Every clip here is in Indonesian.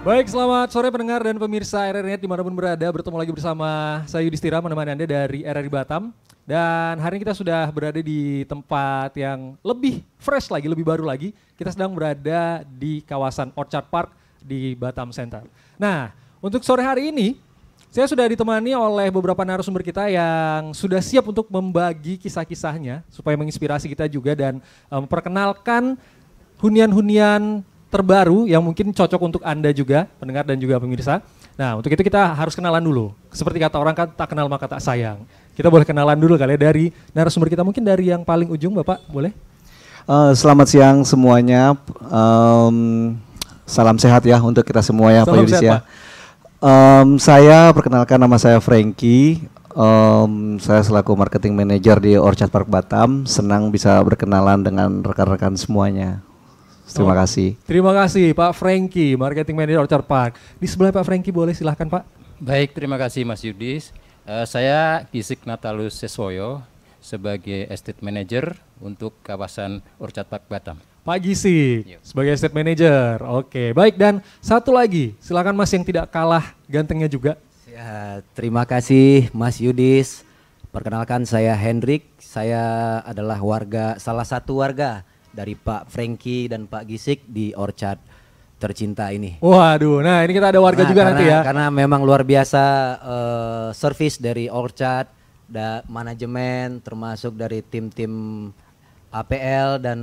Baik, selamat sore pendengar dan pemirsa RRI dimanapun berada. Bertemu lagi bersama saya Yudhistira menemani Anda dari RRI Batam. Dan hari ini kita sudah berada di tempat yang lebih fresh lagi, lebih baru lagi. Kita sedang berada di kawasan Orchard Park di Batam Center. Nah, untuk sore hari ini saya sudah ditemani oleh beberapa narasumber kita yang sudah siap untuk membagi kisah-kisahnya supaya menginspirasi kita juga dan memperkenalkan hunian-hunian terbaru yang mungkin cocok untuk Anda juga, pendengar dan juga pemirsa. Nah, untuk itu kita harus kenalan dulu. Seperti kata orang kan, tak kenal maka tak sayang. Kita boleh kenalan dulu kali ya dari narasumber kita. Mungkin dari yang paling ujung, Bapak, boleh? Selamat siang semuanya. Salam sehat ya untuk kita semua ya, Pak Yudis ya. Saya perkenalkan, nama saya Frankie. Saya selaku marketing manager di Orchard Park Batam. Senang bisa berkenalan dengan rekan-rekan semuanya. Terima kasih. Terima kasih Pak Frankie, Marketing Manager Orchard Park. Di sebelah Pak Frankie boleh silahkan Pak. Baik, terima kasih Mas Yudis. Saya Gisik Natalus Seswoyo sebagai Estate Manager untuk kawasan Orchard Park Batam. Pak Gisik sebagai Estate Manager. Oke, baik, dan satu lagi, silakan Mas yang tidak kalah gantengnya juga. Ya, terima kasih Mas Yudis. Perkenalkan saya Hendrik. Saya adalah salah satu warga dari Pak Frankie dan Pak Gisik di Orchard tercinta ini. Waduh, nah ini kita ada warga juga nanti ya. Karena memang luar biasa service dari Orchard, manajemen termasuk dari tim-tim APL dan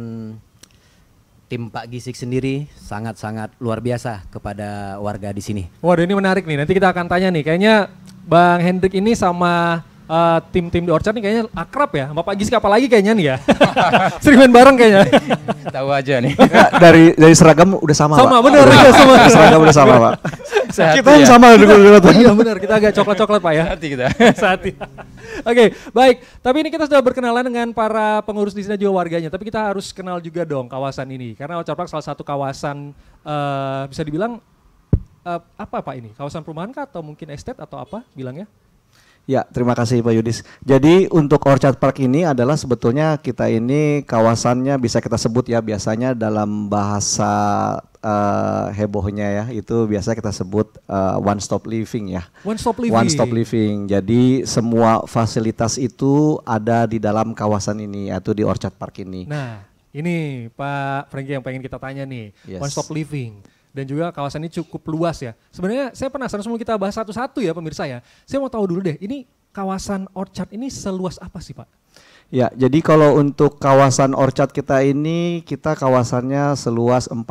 tim Pak Gisik sendiri sangat-sangat luar biasa kepada warga di sini. Waduh, ini menarik nih, nanti kita akan tanya nih, kayaknya Bang Hendrik ini sama tim-tim di Orchard nih kayaknya akrab ya, sama Pak Gisik apalagi kayaknya nih ya. Sering main bareng kayaknya. Tahu aja nih. Dari seragam udah sama, Sama, Pak. bener. Sama. Seragam udah sama, Pak. Kita yang sama dulu. Iya benar, kita agak coklat-coklat Pak ya. Hati kita. Sehati. Oke, baik. Tapi ini kita sudah berkenalan dengan para pengurus di sini juga warganya. Tapi kita harus kenal juga dong kawasan ini. Karena Orchard Park salah satu kawasan bisa dibilang apa Pak ini? Kawasan perumahan kah atau mungkin estate atau apa bilangnya? Ya, terima kasih Pak Yudis. Jadi untuk Orchard Park ini adalah sebetulnya kita ini kawasannya bisa kita sebut ya, biasanya dalam bahasa hebohnya ya, itu biasa kita sebut one stop living ya. One stop living. One stop living. Jadi semua fasilitas itu ada di dalam kawasan ini, yaitu di Orchard Park ini. Nah, ini Pak Frankie yang pengen kita tanya nih. Yes. One stop living. Dan juga kawasan ini cukup luas ya. Sebenarnya saya penasaran sebelum kita bahas satu-satu ya pemirsa ya. Saya mau tahu dulu deh, ini kawasan Orchard ini seluas apa sih Pak? Ya, jadi kalau untuk kawasan Orchard kita ini, kita kawasannya seluas 42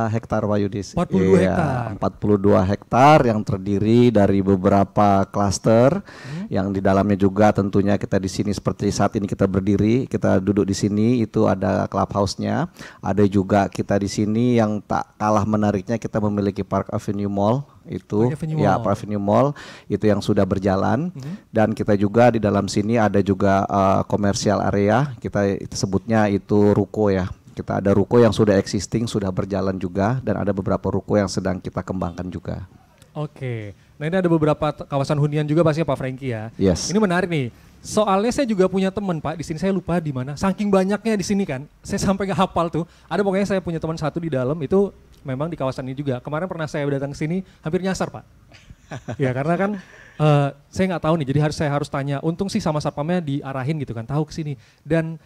hektar Pak Yudis. 42 hektar. 42 hektar yang terdiri dari beberapa klaster, yang di dalamnya juga tentunya kita di sini seperti saat ini kita berdiri, kita duduk di sini itu ada clubhouse-nya. Ada juga kita di sini yang tak kalah menariknya kita memiliki Park Avenue Mall. Itu ya Park Avenue Mall itu yang sudah berjalan dan kita juga di dalam sini ada juga komersial area, kita sebutnya itu ruko ya. Kita ada ruko yang sudah existing, sudah berjalan juga, dan ada beberapa ruko yang sedang kita kembangkan juga. Oke, nah ini ada beberapa kawasan hunian juga pastinya Pak Frankie ya. Yes. Ini menarik nih. Soalnya saya juga punya teman Pak di sini, saya lupa di mana. Saking banyaknya di sini kan, saya sampai nggak hafal tuh. Ada pokoknya saya punya teman satu di dalam itu memang di kawasan ini juga. Kemarin pernah saya datang ke sini hampir nyasar Pak. Ya karena kan saya nggak tahu nih, jadi saya harus tanya. Untung sih sama satpamnya diarahin gitu kan, tahu ke sini. Dan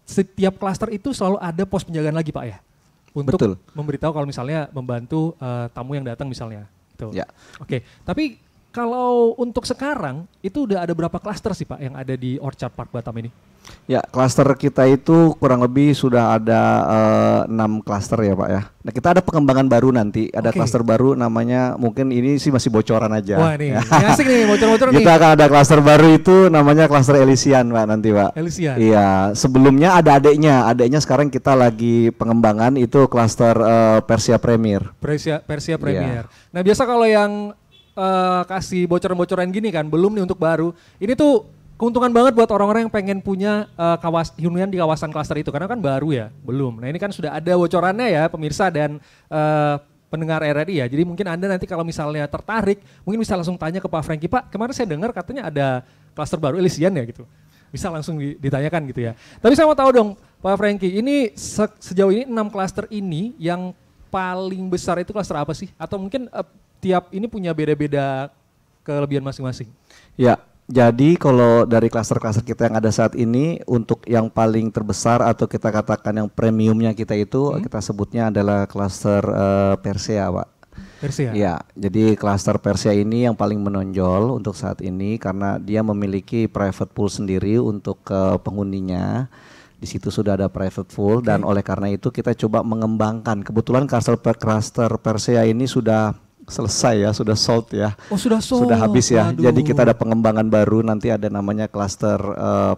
setiap klaster itu selalu ada pos penjagaan lagi Pak ya, untuk Betul. memberitahu kalau misalnya membantu tamu yang datang misalnya. Tuh. Ya. Oke, tapi kalau untuk sekarang itu udah ada berapa klaster sih Pak yang ada di Orchard Park Batam ini? Ya, klaster kita itu kurang lebih sudah ada 6 klaster ya Pak ya. Nah kita ada pengembangan baru nanti, ada klaster baru namanya, mungkin ini sih masih bocoran aja. Wah nih, ini asik nih bocor-bocor nih. Kita akan ada klaster baru itu namanya klaster Elysian Pak nanti Pak. Elysian. Iya, sebelumnya ada adeknya sekarang kita lagi pengembangan itu klaster Persia Premier. Persia Premier. Nah biasa kalau yang kasih bocoran-bocoran gini kan, belum nih untuk baru, ini tuh keuntungan banget buat orang-orang yang pengen punya hunian di kawasan klaster itu, karena kan baru ya, belum. Nah ini kan sudah ada bocorannya ya pemirsa dan pendengar RRI ya. Jadi mungkin Anda nanti kalau misalnya tertarik, mungkin bisa langsung tanya ke Pak Frankie, Pak kemarin saya dengar katanya ada klaster baru Elysian ya gitu. Bisa langsung ditanyakan gitu ya. Tapi saya mau tahu dong Pak Frankie, ini sejauh ini 6 klaster ini yang paling besar itu klaster apa sih? Atau mungkin tiap ini punya beda-beda kelebihan masing-masing? Ya, jadi kalau dari klaster-klaster kita yang ada saat ini, untuk yang paling terbesar atau kita katakan yang premiumnya kita itu, kita sebutnya adalah klaster Persea, Pak. Persea? Ya, jadi klaster Persea ini yang paling menonjol untuk saat ini karena dia memiliki private pool sendiri untuk penghuninya. Di situ sudah ada private pool dan oleh karena itu kita coba mengembangkan. Kebetulan klaster Persea ini sudah selesai ya, sudah sold ya. Oh, sudah sold. Sudah habis ya. Waduh. Jadi kita ada pengembangan baru, nanti ada namanya klaster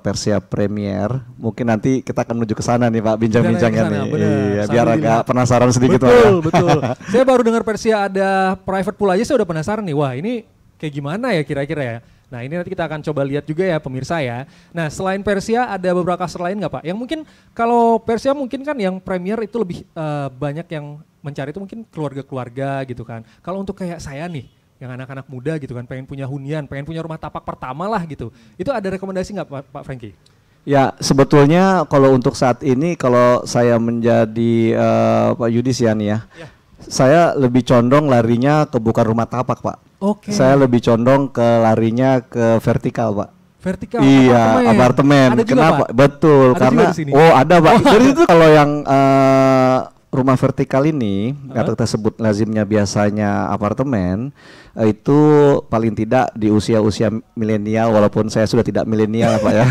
Persea Premier. Mungkin nanti kita akan menuju ke sana nih Pak, bincang-bincangnya nih. Iya, biar agak penasaran sedikit Pak. Betul, betul. Saya baru dengar Persea ada private pool aja, saya udah penasaran nih. Wah, ini kayak gimana ya kira-kira ya? Nah, ini nanti kita akan coba lihat juga ya pemirsa ya. Nah, selain Persea ada beberapa klaster lain nggak Pak? Yang mungkin kalau Persea mungkin kan yang Premier itu lebih banyak yang mencari itu mungkin keluarga-keluarga gitu kan. Kalau untuk kayak saya nih, yang anak-anak muda gitu kan, pengen punya hunian, pengen punya rumah tapak pertama lah gitu. Itu ada rekomendasi nggak Pak Franky? Ya, sebetulnya kalau untuk saat ini kalau saya menjadi Pak Yudis ya nih ya. Saya lebih condong larinya ke bukan rumah tapak Pak. Oke. Saya lebih condong ke larinya ke vertikal Pak. Vertikal. Iya, apartemen. Ada juga, Kenapa? Pak? Betul, Ada karena juga di sini? oh ada Pak. Jadi itu kalau yang rumah vertikal ini atau kita sebut lazimnya biasanya apartemen itu paling tidak di usia-usia milenial, walaupun saya sudah tidak milenial Pak ya.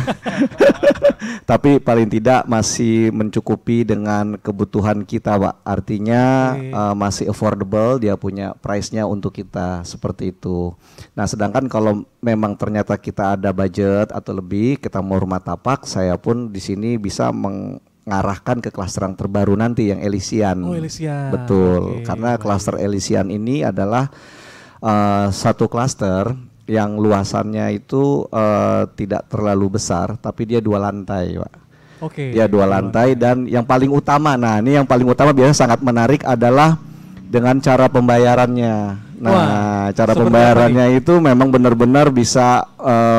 Tapi paling tidak masih mencukupi dengan kebutuhan kita Pak. Artinya masih affordable, dia punya price-nya untuk kita seperti itu. Nah, sedangkan kalau memang ternyata kita ada budget atau lebih, kita mau rumah tapak, saya pun di sini bisa mengarahkan ke klaster yang terbaru nanti yang Elysian. Oh, Elysian. Betul. Karena klaster Elysian ini adalah satu klaster yang luasannya itu tidak terlalu besar, tapi dia 2 lantai, Pak. Oke. Dia 2 lantai dan yang paling utama, nah ini yang paling utama biasanya sangat menarik adalah dengan cara pembayarannya. Nah, cara pembayarannya itu memang benar-benar bisa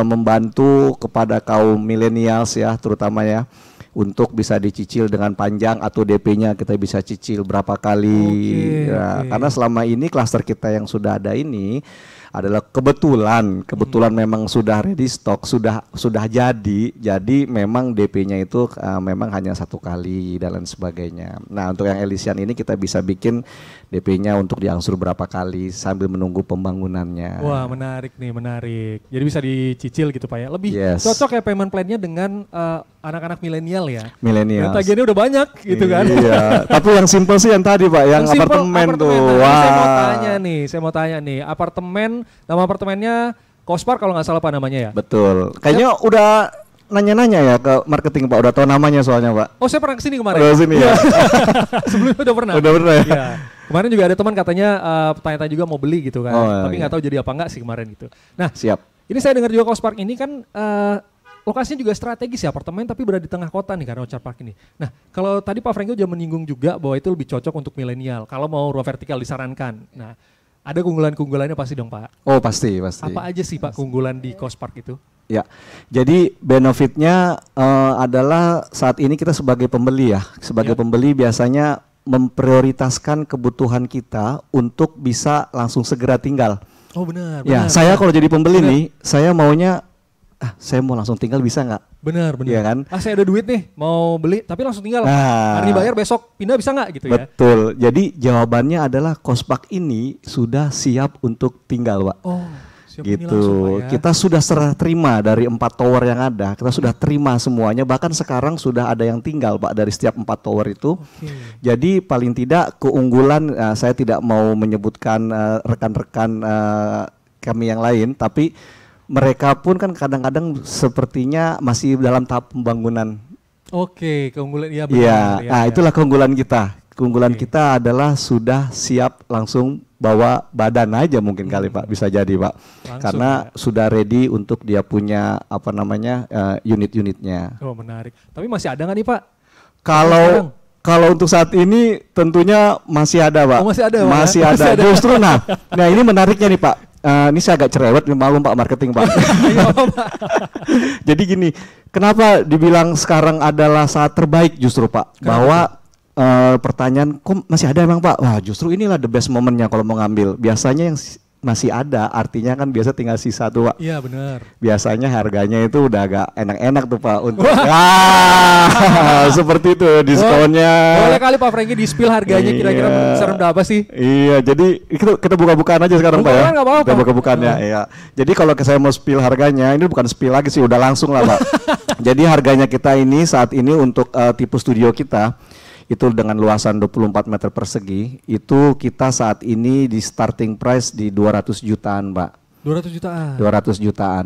membantu kepada kaum millennials ya, terutama ya, untuk bisa dicicil dengan panjang atau DP-nya kita bisa cicil berapa kali. Karena selama ini klaster kita yang sudah ada ini adalah kebetulan memang sudah ready stock, sudah jadi memang DP-nya itu memang hanya 1 kali dan lain sebagainya. Nah, untuk yang Elysian ini kita bisa bikin DP-nya untuk diangsur berapa kali sambil menunggu pembangunannya. Wah, menarik nih, menarik. Jadi bisa dicicil gitu Pak ya. Lebih cocok ya payment plan-nya dengan anak-anak milenial ya. Milenial. Tagihannya udah banyak gitu kan. Iya. Tapi yang simple sih yang tadi Pak, yang apartemen tuh. Nah, saya mau tanya nih, apartemen, nama apartemennya Cospark kalau nggak salah Pak namanya ya. Betul. Kayaknya udah nanya-nanya ya ke marketing Pak, udah tahu namanya soalnya Pak. Oh, saya pernah kesini kemarin. Udah kesini ya. Sebelumnya udah pernah. Udah pernah ya. Iya. Kemarin juga ada teman katanya tanya-tanya juga mau beli gitu kan. Tapi nggak tahu jadi apa enggak sih kemarin gitu. Nah, siap. Ini saya dengar juga Cospark ini kan lokasinya juga strategis ya, apartemen tapi berada di tengah kota nih karena Orchard Park ini. Nah, kalau tadi Pak Franky udah menyinggung juga bahwa itu lebih cocok untuk milenial kalau mau rumah vertikal disarankan. Nah, ada keunggulan-keunggulannya pasti dong Pak. Oh pasti. Apa aja sih Pak keunggulan di Cospark itu? Ya, jadi benefitnya adalah saat ini kita sebagai pembeli ya, pembeli biasanya memprioritaskan kebutuhan kita untuk bisa langsung segera tinggal. Oh benar. Ya, saya kalau jadi pembeli nih, saya maunya saya mau langsung tinggal bisa nggak? Benar. Iya kan? Saya ada duit nih, mau beli tapi langsung tinggal. Hari ini bayar besok pindah bisa nggak gitu ya? Betul. Jadi jawabannya adalah Cospark ini sudah siap untuk tinggal, Pak. Oh, siap gitu. Langsung, Pak, ya? Kita sudah serah terima dari 4 tower yang ada. Kita sudah terima semuanya. Bahkan sekarang sudah ada yang tinggal, Pak, dari setiap 4 tower itu. Jadi paling tidak keunggulan, saya tidak mau menyebutkan rekan-rekan kami yang lain, tapi mereka pun kan kadang-kadang sepertinya masih dalam tahap pembangunan. Oke, keunggulan ya benar. Iya, nah itulah keunggulan kita. Keunggulan kita adalah sudah siap langsung bawa badan aja mungkin kali Pak, bisa jadi Pak. Langsung, karena sudah ready untuk dia punya unit-unitnya. Oh menarik. Tapi masih ada nggak nih Pak? Kalau untuk saat ini tentunya masih ada Pak. Oh, masih ada. Masih ada. Justru nah ini menariknya nih Pak. Ini saya agak cerewet, maklum Pak marketing Pak. Jadi gini, kenapa dibilang sekarang adalah saat terbaik justru Pak? Bahwa pertanyaan, kok masih ada emang Pak? Wah justru inilah the best momennya kalau mau ngambil. Biasanya yang masih ada, artinya kan biasa tinggal sisa tuh Pak. Iya benar. Biasanya harganya itu udah agak enak-enak tuh Pak untuk seperti itu diskonnya. Boleh kali Pak Franky di-spill harganya kira-kira serem apa sih? Iya, jadi kita buka-bukaan aja sekarang Pak ya. Buka-bukaan nggak apa-apa. Kita buka-bukaan ya. Iya. Jadi kalau saya mau spill harganya, ini bukan spill lagi sih, udah langsung lah Pak. Jadi harganya kita ini saat ini untuk tipe studio kita itu dengan luasan 24 meter persegi, itu kita saat ini di starting price di 200 jutaan Pak. 200 jutaan. 200 jutaan.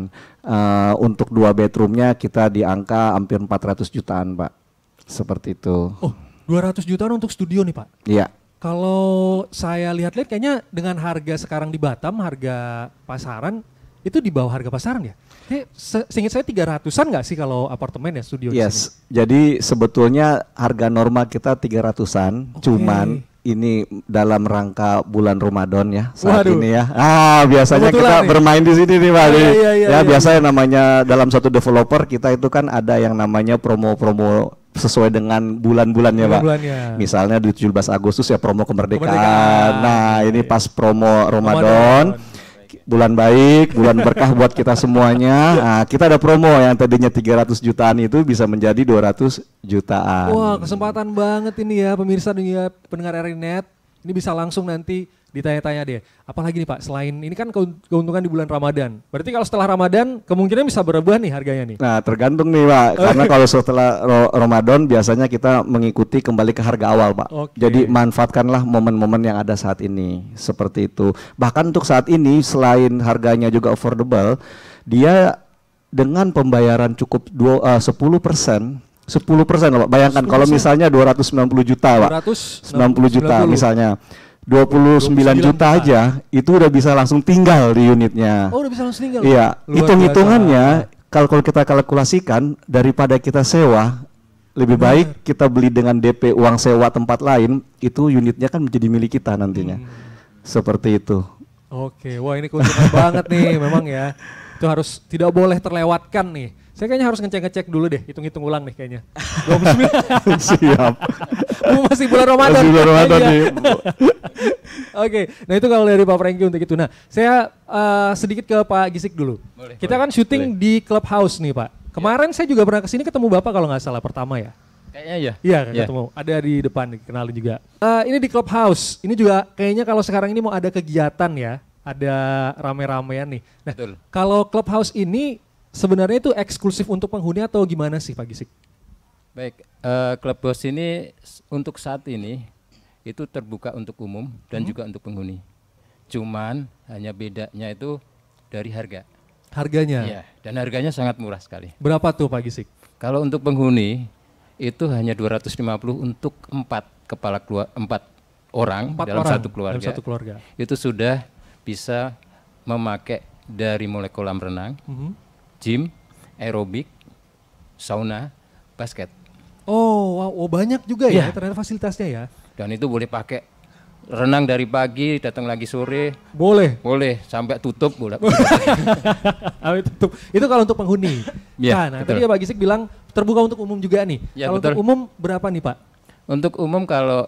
Untuk 2 bedroomnya kita di angka hampir 400 jutaan Pak. Seperti itu. Oh 200 jutaan untuk studio nih Pak? Iya. Kalau saya lihat-lihat kayaknya dengan harga sekarang di Batam, harga pasaran, itu di bawah harga pasaran ya? Seingat saya 300-an nggak sih kalau apartemen ya studio? Yes, jadi sebetulnya harga normal kita 300-an, cuman ini dalam rangka bulan Ramadan ya saat ini ya. Biasanya kita bermain di sini nih Pak. Biasanya namanya dalam satu developer kita itu kan ada yang namanya promo-promo sesuai dengan bulan-bulannya Pak. Misalnya di 17 Agustus ya promo kemerdekaan. Nah, ini pas promo Ramadan. Bulan baik, bulan berkah buat kita semuanya. Nah, kita ada promo yang tadinya 300 jutaan itu bisa menjadi 200 jutaan. Wah, kesempatan banget ini ya pemirsa dan ya pendengar RRI.net. Ini bisa langsung nanti ditanya-tanya deh. Apalagi nih Pak, selain ini kan keuntungan di bulan Ramadan. Berarti kalau setelah Ramadan kemungkinan bisa berubah nih harganya nih. Nah, tergantung nih Pak. Karena kalau setelah Ramadan biasanya kita mengikuti kembali ke harga awal Pak. Jadi manfaatkanlah momen-momen yang ada saat ini. Seperti itu. Bahkan untuk saat ini selain harganya juga affordable, dia dengan pembayaran cukup 10%. 10% Pak. Bayangkan 10%. Kalau misalnya 290 juta Pak. 290 juta misalnya. 29 juta aja itu udah bisa langsung tinggal di unitnya. Oh, udah bisa langsung tinggal. Iya, hitung-hitungannya kalau kita kalkulasikan daripada kita sewa, lebih baik kita beli dengan DP uang sewa tempat lain, itu unitnya kan menjadi milik kita nantinya. Seperti itu. Oke, wah ini keuntungan banget nih memang ya. Itu harus tidak boleh terlewatkan nih. Saya kayaknya harus ngecek dulu deh, hitung-hitung ulang nih kayaknya. 29. Siap. Masih bulan Ramadan. Masih bulan Ramadan nih. Oke, nah itu kalau dari Pak Franky untuk itu. Nah, saya sedikit ke Pak Gisik dulu. Kita kan syuting di Clubhouse nih Pak. Kemarin saya juga pernah kesini ketemu Bapak kalau nggak salah pertama ya. Kayaknya ya. Iya ketemu. Ada di depan kenalin juga. Ini di Clubhouse. Ini juga kayaknya kalau sekarang ini mau ada kegiatan ya. Ada rame-ramean nih. Nah, kalau Clubhouse ini sebenarnya itu eksklusif untuk penghuni atau gimana sih Pak Gisik? Baik, Clubhouse ini untuk saat ini itu terbuka untuk umum dan juga untuk penghuni. Cuman hanya bedanya itu dari harga. Harganya? Iya, dan harganya sangat murah sekali. Berapa tuh Pak Gisik? Kalau untuk penghuni itu hanya 250 untuk 4 orang dalam satu keluarga. Itu sudah bisa memakai dari mulai kolam renang, gym, aerobik, sauna, basket. Oh, wow, banyak juga ya ternyata fasilitasnya ya. Dan itu boleh pakai renang dari pagi, datang lagi sore. Boleh sampai tutup boleh. Tutup. Itu kalau untuk penghuni. Ya, nah, tadi ya Pak Gisik bilang terbuka untuk umum juga nih. Ya, kalau untuk umum berapa nih Pak? Untuk umum kalau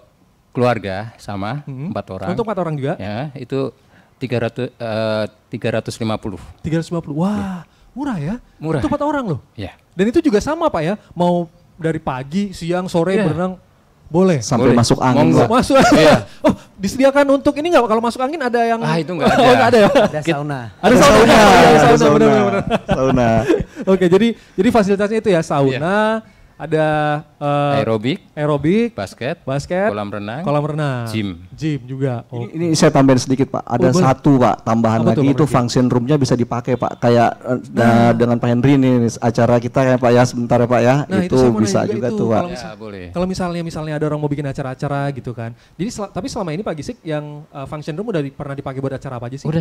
keluarga sama 4 orang. Untuk 4 orang juga? Ya, itu 350. 350. Wah, murah ya? Murah. Untuk 4 orang loh. Ya. Dan itu juga sama Pak ya, mau dari pagi, siang, sore berenang boleh. Sampai masuk angin. Masuk. Iya. Oh, disediakan untuk ini nggak? Kalau masuk angin ada yang? Itu nggak ada. Nggak ada ya? Ada sauna. Ada sauna. Ada sauna. Benar. Sauna. Oke, jadi fasilitasnya itu ya sauna. Ada aerobik, basket, kolam renang, gym juga. Oh. Ini saya tambahin sedikit Pak. Ada satu Pak tambahan lagi itu function roomnya bisa dipakai Pak. Kayak dengan Pak Henry ini acara kita ya Pak ya sebentar ya Pak ya. Nah, itu bisa juga tuh Pak. Kalau misalnya ada orang mau bikin acara-acara gitu kan. Jadi tapi selama ini Pak Gisik yang function room udah pernah dipakai buat acara apa aja sih? Udah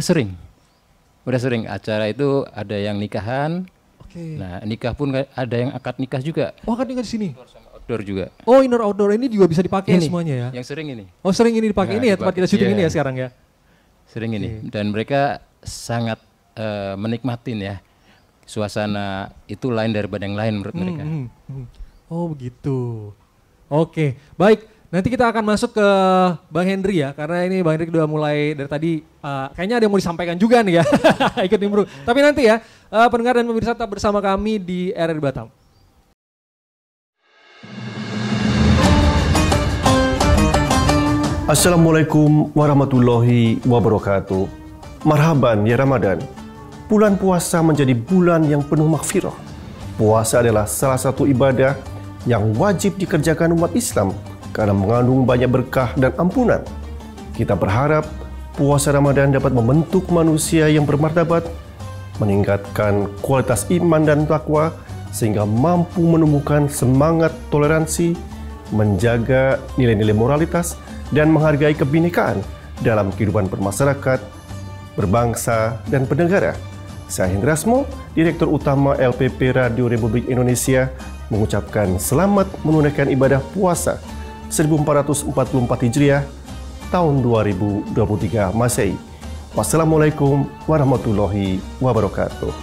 sering acara itu ada yang nikahan. Nah, nikah pun ada yang akad nikah juga. Oh, akad nikah di sini. Indoor sama outdoor juga. Oh, indoor outdoor ini juga bisa dipakai semuanya ya. Yang sering ini. Oh, sering ini dipakai ini ya tempat kita syuting ini ya sekarang ya. Sering ini. Dan mereka sangat menikmatin ya. Suasana itu lain daripada yang lain menurut mereka. Oh, begitu. Oke, baik. Nanti kita akan masuk ke Bang Hendry ya, karena ini Bang Hendry udah mulai dari tadi, kayaknya ada yang mau disampaikan juga nih ya, ikut nimbrung. Tapi nanti ya, pendengar dan pemirsa tetap bersama kami di RRI Batam. Assalamualaikum warahmatullahi wabarakatuh. Marhaban ya Ramadan. Bulan puasa menjadi bulan yang penuh maghfirah. Puasa adalah salah satu ibadah yang wajib dikerjakan umat Islam karena mengandung banyak berkah dan ampunan. Kita berharap puasa Ramadan dapat membentuk manusia yang bermartabat, meningkatkan kualitas iman dan takwa, sehingga mampu menumbuhkan semangat toleransi, menjaga nilai-nilai moralitas, dan menghargai kebinekaan dalam kehidupan bermasyarakat, berbangsa, dan bernegara. Saya Hendra Asmo, Direktur Utama LPP Radio Republik Indonesia, mengucapkan selamat menunaikan ibadah puasa 1444 Hijriah tahun 2023 Masehi. Wassalamualaikum warahmatullahi wabarakatuh.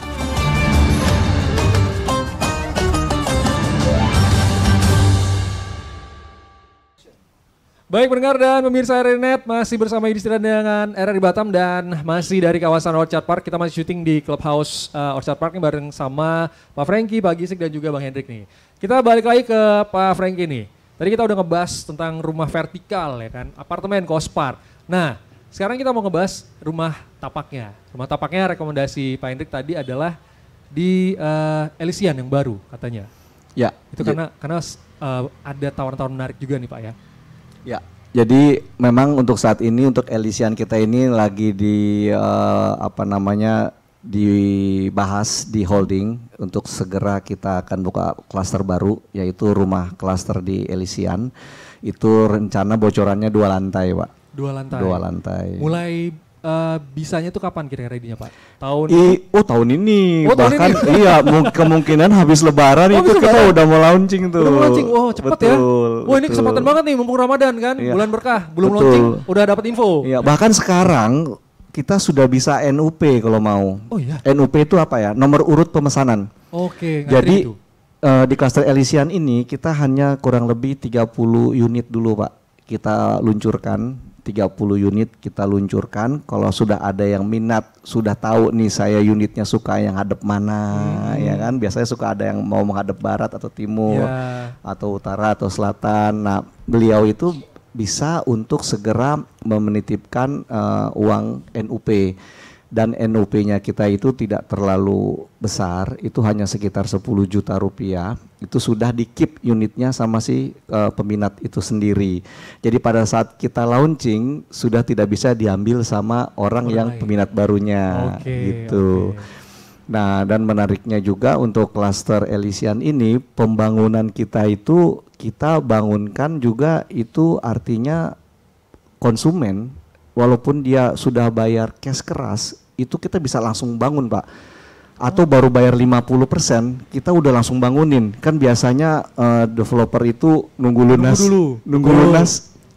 Baik pendengar dan pemirsa RRI.net, masih bersama Yudhistira dengan RRI Batam dan masih dari kawasan Orchard Park. Kita masih syuting di Clubhouse Orchard Park ini bareng sama Pak Franky, Pak Gisik dan juga Bang Hendrik nih. Kita balik lagi ke Pak Franky nih. Tadi kita udah ngebahas tentang rumah vertikal ya kan, apartemen, kospar. Nah, sekarang kita mau ngebahas rumah tapaknya. Rumah tapaknya rekomendasi Pak Hendrik tadi adalah di Elysian yang baru katanya. Ya. Itu karena ada tawaran-tawaran menarik juga nih Pak ya. Ya, jadi memang untuk saat ini untuk Elysian kita ini lagi dibahas di holding untuk segera kita akan buka klaster baru yaitu rumah klaster di Elysian. Itu rencana bocorannya 2 lantai, Pak. 2 lantai. 2 lantai. Mulai bisanya itu kapan kira-kira idenya Pak? Tahun ini. Oh, tahun bahkan ini. Iya, kemungkinan habis lebaran itu kita udah mau launching tuh. Udah mau launching, wah cepet ya. Wah ini kesempatan banget nih mumpung Ramadan kan, iya. Bulan berkah, belum launching udah dapat info. Iya, bahkan sekarang kita sudah bisa NUP kalau mau. Oh iya. NUP itu apa ya? Nomor urut pemesanan. Oke, jadi itu. Di klaster Elysian ini kita hanya kurang lebih 30 unit dulu Pak. Kita luncurkan. 30 unit kita luncurkan. Kalau sudah ada yang minat, sudah tahu nih saya unitnya suka yang hadap mana, ya kan? Biasanya suka ada yang mau menghadap barat atau timur, atau utara atau selatan. Nah, beliau itu bisa untuk segera menitipkan uang NUP. Dan NUP-nya kita itu tidak terlalu besar, itu hanya sekitar 10 juta rupiah. Itu sudah di-keep unitnya sama si peminat itu sendiri. Jadi pada saat kita launching sudah tidak bisa diambil sama orang yang peminat barunya gitu. Nah, dan menariknya juga untuk klaster Elysian ini pembangunan kita itu kita bangunkan juga itu artinya konsumen walaupun dia sudah bayar cash keras itu kita bisa langsung bangun Pak. Atau baru bayar 50%, kita udah langsung bangunin. Kan biasanya developer itu nunggu lunas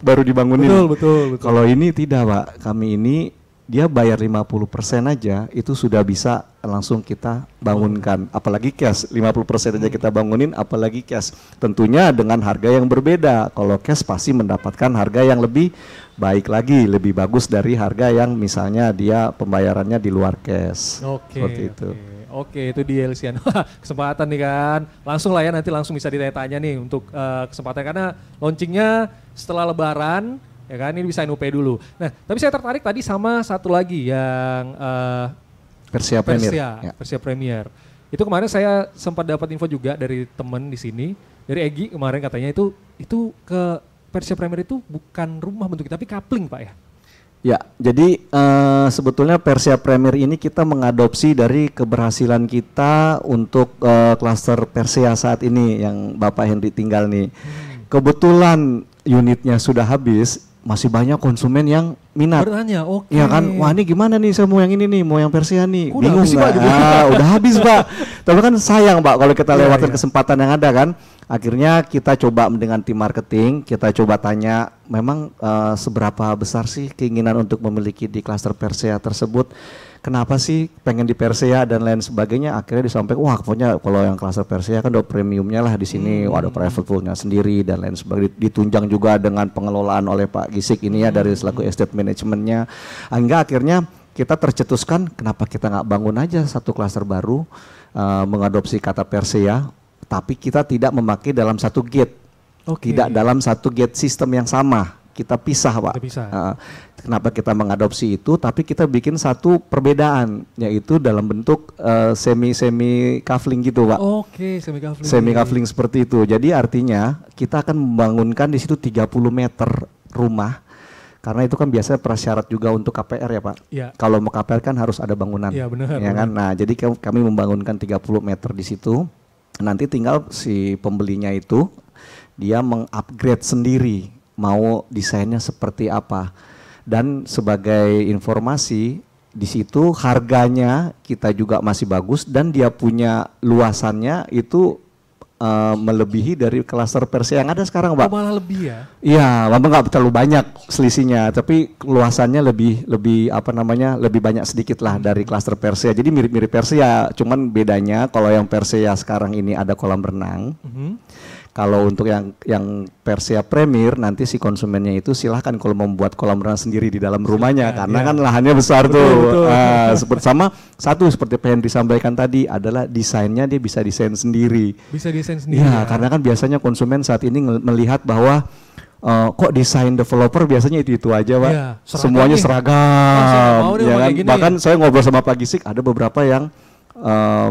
baru dibangunin. Betul. Kalau ini tidak Pak, kami ini dia bayar 50% aja itu sudah bisa langsung kita bangunkan. Apalagi cash, 50% aja kita bangunin apalagi cash. Tentunya dengan harga yang berbeda. Kalau cash pasti mendapatkan harga yang lebih baik lagi, lebih bagus dari harga yang misalnya dia pembayarannya di luar cash. Seperti itu. Oke, itu di Elysian. Kesempatan nih kan. Langsung lah ya nanti langsung bisa ditanya-tanya nih untuk kesempatan karena launchingnya setelah Lebaran. Ya kan, ini bisa NUP dulu. Nah, tapi saya tertarik tadi sama satu lagi yang Persia Premier. Itu kemarin saya sempat dapat info juga dari temen di sini, dari Egi kemarin katanya itu ke Persia Premier itu bukan rumah bentuknya tapi coupling Pak ya. Ya, jadi sebetulnya Persia Premier ini kita mengadopsi dari keberhasilan kita untuk klaster Persia saat ini yang Bapak Hendri tinggal nih. Kebetulan unitnya sudah habis, masih banyak konsumen yang minat. Bertanya, oke. Ya kan, wah ini gimana nih saya mau yang ini nih, mau yang Persia nih. Udah bingung habis, Pak, gitu. Udah habis Pak. Tapi kan sayang Pak kalau kita lewatin kesempatan yang ada kan. Akhirnya kita coba dengan tim marketing, kita coba tanya memang seberapa besar sih keinginan untuk memiliki di klaster Persea tersebut? Kenapa sih pengen di Persea dan lain sebagainya? Akhirnya disampaikan, wah pokoknya kalau yang klaster Persea kan udah premiumnya lah di sini, ada private poolnya sendiri dan lain sebagainya. Ditunjang juga dengan pengelolaan oleh Pak Gisik ini ya dari selaku estate manajemennya. Hingga akhirnya kita tercetuskan, kenapa kita nggak bangun aja satu klaster baru, mengadopsi kata Persea, tapi kita tidak memakai dalam satu gate, tidak dalam satu gate sistem yang sama. Kita pisah, Pak. Kenapa kita mengadopsi itu? Tapi kita bikin satu perbedaan, yaitu dalam bentuk semi kafling gitu, Pak. Oke, semi kafling. Semi kafling seperti itu. Jadi artinya kita akan membangunkan di situ 30 meter rumah. Karena itu kan biasanya prasyarat juga untuk KPR ya, Pak. Iya. Kalau mau KPR kan harus ada bangunan. Iya, benar. Ya kan? Nah, jadi kami membangunkan 30 meter di situ. Nanti tinggal si pembelinya itu dia mengupgrade sendiri, mau desainnya seperti apa. Dan sebagai informasi, di situ harganya kita juga masih bagus dan dia punya luasannya itu melebihi dari klaster Persea yang ada sekarang, Pak. Oh, malah lebih ya? Iya, memang nggak terlalu banyak selisihnya, tapi luasannya lebih apa namanya, lebih banyak sedikit lah dari klaster Persea. Jadi mirip-mirip Persea, cuman bedanya kalau yang Persea sekarang ini ada kolam renang. Kalau untuk yang Persea Premier nanti si konsumennya itu silahkan kalau membuat kolam renang sendiri di dalam rumahnya karena kan lahannya besar tuh. Seperti sama satu seperti apa yang disampaikan tadi adalah desainnya dia bisa desain sendiri. Bisa desain sendiri. Ya, karena kan biasanya konsumen saat ini melihat bahwa kok desain developer biasanya itu aja, Pak. Ya, semuanya seragam. Ya kan? Bahkan saya ngobrol sama Pak Gisik ada beberapa yang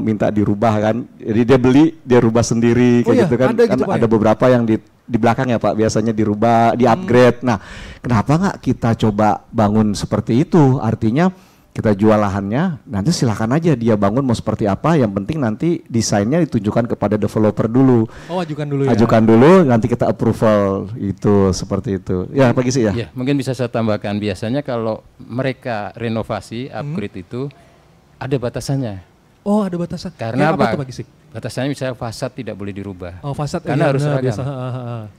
minta dirubah kan, jadi dia beli dia rubah sendiri kayak gitu kan, ada beberapa yang di belakang ya Pak biasanya dirubah, di upgrade. Nah, kenapa nggak kita coba bangun seperti itu? Artinya kita jual lahannya, nanti silakan aja dia bangun mau seperti apa, yang penting nanti desainnya ditunjukkan kepada developer dulu. Oh, ajukan dulu ya. Ajukan dulu, nanti kita approval itu seperti itu. Ya, Pak Gisik ya. Ya, mungkin bisa saya tambahkan, biasanya kalau mereka renovasi upgrade itu ada batasannya. Oh, ada batasan. Karena apa? Tuh, Pak Gisik? Batasannya misalnya fasad tidak boleh dirubah. Oh, fasad karena harus seragam. Biasa.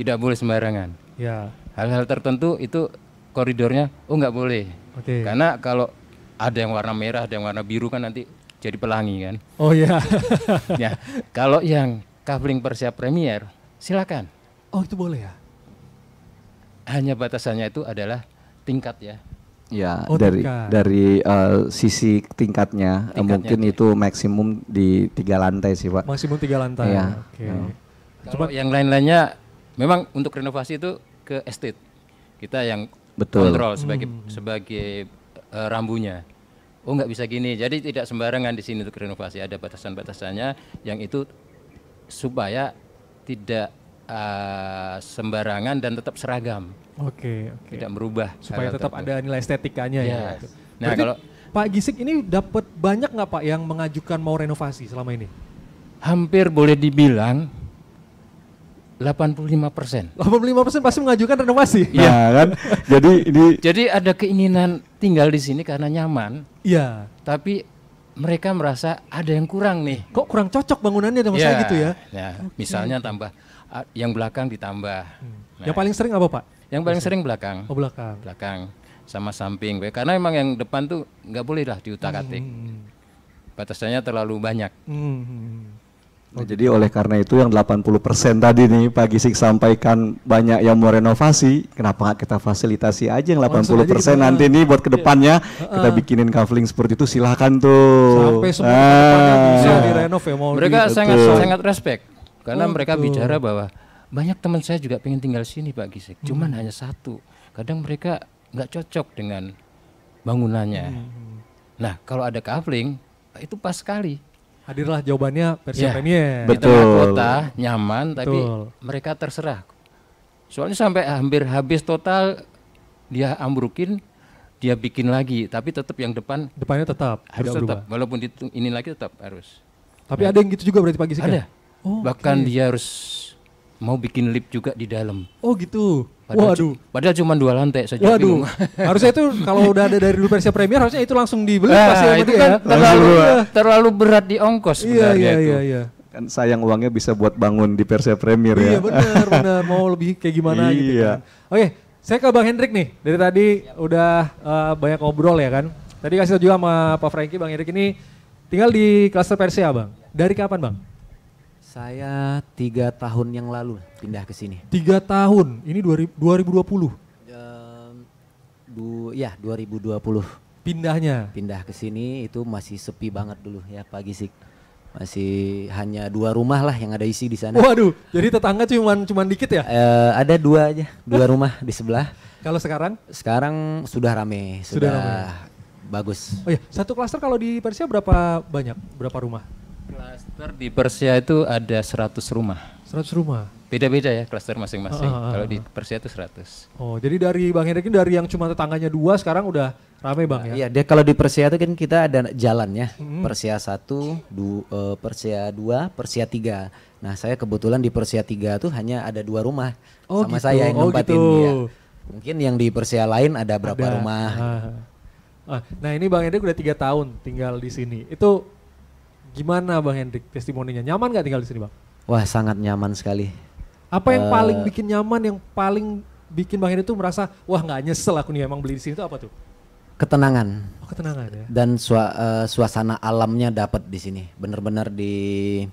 Tidak boleh sembarangan. Ya. Hal-hal tertentu itu koridornya nggak boleh. Karena kalau ada yang warna merah, ada yang warna biru kan nanti jadi pelangi kan. Oh iya. Ya, kalau yang kafling Persea Premier silakan. Oh, itu boleh ya? Hanya batasannya itu adalah tingkat ya. Ya, dari sisi tingkatnya mungkin itu maksimum di 3 lantai sih, Pak. Maksimum 3 lantai. Ya. Kalau yang lain-lainnya memang untuk renovasi itu ke estate. Kita yang kontrol sebagai rambunya. Oh, nggak bisa gini. Jadi tidak sembarangan di sini untuk renovasi, ada batasan-batasannya yang itu supaya tidak sembarangan dan tetap seragam. Oke. Tidak merubah supaya tetap ada nilai estetikanya ya. Nah, kalau Pak Gisik ini dapat banyak nggak Pak yang mengajukan mau renovasi selama ini? Hampir boleh dibilang 85%. 85% pasti mengajukan renovasi. Iya kan? Jadi ada keinginan tinggal di sini karena nyaman. Iya. Tapi mereka merasa ada yang kurang nih. Kok kurang cocok bangunannya sama saya gitu ya? Ya, misalnya tambah yang belakang ditambah. Nah, yang paling sering apa, Pak? Yang paling sering belakang. Oh, belakang. Belakang sama samping. Karena emang yang depan tuh nggak boleh lah diutak-atik. Batasannya terlalu banyak. Nah, jadi oleh karena itu yang 80% tadi nih Pak Gisik sampaikan banyak yang mau renovasi, kenapa nggak kita fasilitasi aja yang 80% nanti nih buat kedepannya kita bikinin kafling seperti itu, silahkan tuh. Sampai semua kedepannya bisa direnov ya mau. Mereka sangat respect karena mereka bicara bahwa banyak teman saya juga pengen tinggal sini Pak Gisik, cuman hanya satu. Kadang mereka nggak cocok dengan bangunannya. Nah, kalau ada kafling itu pas sekali. Hadirlah jawabannya Persea Premier. Di tengah kota nyaman, tapi mereka terserah. Soalnya sampai hampir habis total dia ambrukin, dia bikin lagi, tapi tetap yang depannya tetap harus tetap, walaupun ini lagi tetap harus. Tapi ada yang gitu juga berarti Pak Gisik? Ada. Bahkan dia harus mau bikin lift juga di dalam. Oh gitu. Padahal cuma 2 lantai saja. Waduh. Harusnya itu kalau udah ada dari dulu Persea Premier harusnya itu langsung dibeli pasti itu kan terlalu berat di ongkos sebenarnya itu. Iya. Kan sayang uangnya bisa buat bangun di Persea Premier ya. Iya benar. Mau lebih kayak gimana gitu kan. Oke, Saya ke Bang Hendrik nih, dari tadi udah banyak ngobrol ya kan. Tadi kasih tau juga sama Pak Franky, Bang Hendrik ini tinggal di klaster Persia Bang. Dari kapan Bang? Saya 3 tahun yang lalu pindah ke sini. 3 tahun, ini 2020? Ya 2020. Pindahnya? Pindah ke sini itu masih sepi banget dulu ya Pak Gisik. Masih hanya 2 rumah lah yang ada isi di sana. Waduh, jadi tetangga cuman dikit ya? Ada 2 aja, 2 rumah di sebelah. Kalau sekarang? Sekarang sudah rame, sudah bagus. Oh iya, satu klaster kalau di Persia berapa banyak? Berapa rumah? Klaster di Persia itu ada 100 rumah. 100 rumah? Beda-beda ya klaster masing-masing. Kalau di Persia itu 100. Oh, jadi dari Bang Hendrik ini dari yang cuma tetangganya 2 sekarang udah rame Bang ya? Iya, dia kalau di Persia itu kan kita ada jalannya. Persia 1, Persia 2, Persia 3. Nah, saya kebetulan di Persia 3 tuh hanya ada 2 rumah. Sama gitu. saya yang nempatin gitu. dia. Mungkin yang di Persia lain ada berapa rumah. Nah, ini Bang Hendrik udah 3 tahun tinggal di sini. Itu gimana Bang Hendrik testimoninya? Nyaman gak tinggal di sini Bang? Wah, sangat nyaman sekali. Apa yang paling bikin nyaman, yang paling bikin Bang Hendrik tuh merasa, wah nggak nyesel aku nih emang beli di sini tuh apa tuh? Ketenangan. Oh, ketenangan ya. Dan suasana alamnya dapat di sini. Benar-benar di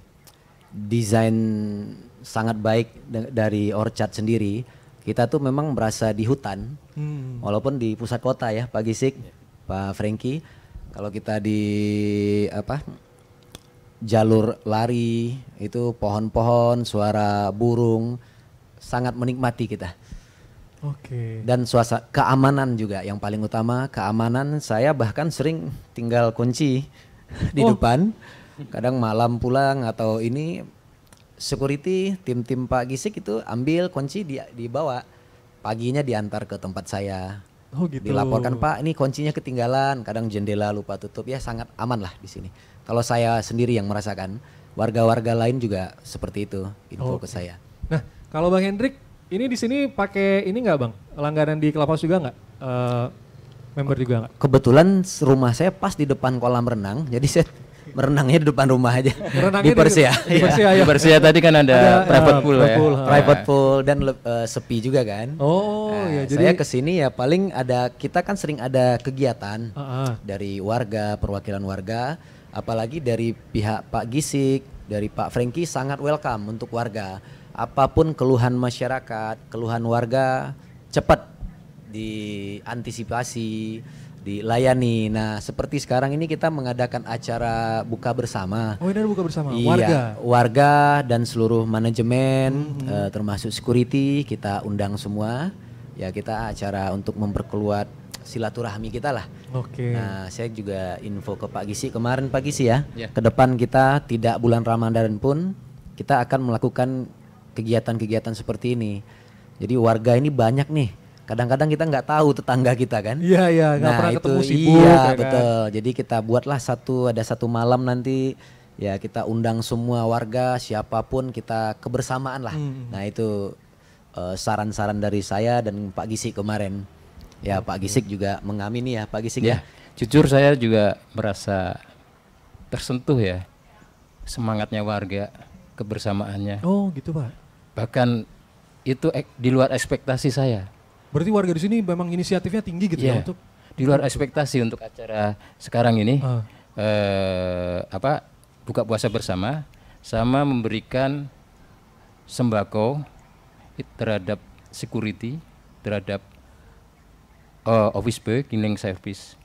desain sangat baik dari Orchard sendiri. Kita tuh memang berasa di hutan. Walaupun di pusat kota ya, Pak Gisik, Pak Franky. Kalau kita di jalur lari itu pohon-pohon, suara burung, sangat menikmati kita. Oke. Dan keamanan juga yang paling utama, keamanan. Saya bahkan sering tinggal kunci di depan. Kadang malam pulang atau ini security tim Pak Gisik itu ambil kunci dibawa. Paginya diantar ke tempat saya. Oh gitu. Dilaporkan Pak, ini kuncinya ketinggalan. Kadang jendela lupa tutup, ya sangat aman lah di sini. Kalau saya sendiri yang merasakan, warga-warga lain juga seperti itu info ke saya. Nah, kalau Bang Hendrik ini di sini pakai ini nggak Bang? Langganan di Clubhouse juga nggak? Member juga nggak? Kebetulan rumah saya pas di depan kolam renang, jadi saya merenangnya di depan rumah aja. Merenangnya di Persia. Di Persia ya. Di Persia tadi kan ada private pool ya. Private pool dan sepi juga kan. Oh iya. Jadi saya kesini ya paling kita kan sering ada kegiatan dari warga, perwakilan warga. Apalagi dari pihak Pak Gisik, dari Pak Franky sangat welcome untuk warga. Apapun keluhan masyarakat, keluhan warga cepat diantisipasi, dilayani. Nah, seperti sekarang ini kita mengadakan acara buka bersama. Oh, ini ada buka bersama iya, warga dan seluruh manajemen termasuk security kita undang semua. Ya, kita acara untuk memperkuat silaturahmi kita lah. Oke. Nah, saya juga info ke Pak Gisi kemarin Pak Gisi ya. Ke depan kita tidak bulan Ramadan pun kita akan melakukan kegiatan-kegiatan seperti ini. Jadi warga ini banyak nih. Kadang-kadang kita nggak tahu tetangga kita kan. Iya iya. Nggak pernah ketemu sibuk. Iya ya betul. Kan? Jadi kita buatlah ada satu malam nanti ya kita undang semua warga siapapun kita kebersamaan lah. Nah itu saran-saran dari saya dan Pak Gisik kemarin. Ya Pak Gisik juga mengamini ya Pak Gisik ya. Jujur saya juga merasa tersentuh ya semangatnya warga, kebersamaannya. Oh gitu Pak. Bahkan itu di luar ekspektasi saya. Berarti warga di sini memang inisiatifnya tinggi gitu ya untuk di luar ekspektasi untuk acara sekarang ini buka puasa bersama sama memberikan sembako terhadap security, terhadap office boy, cleaning service.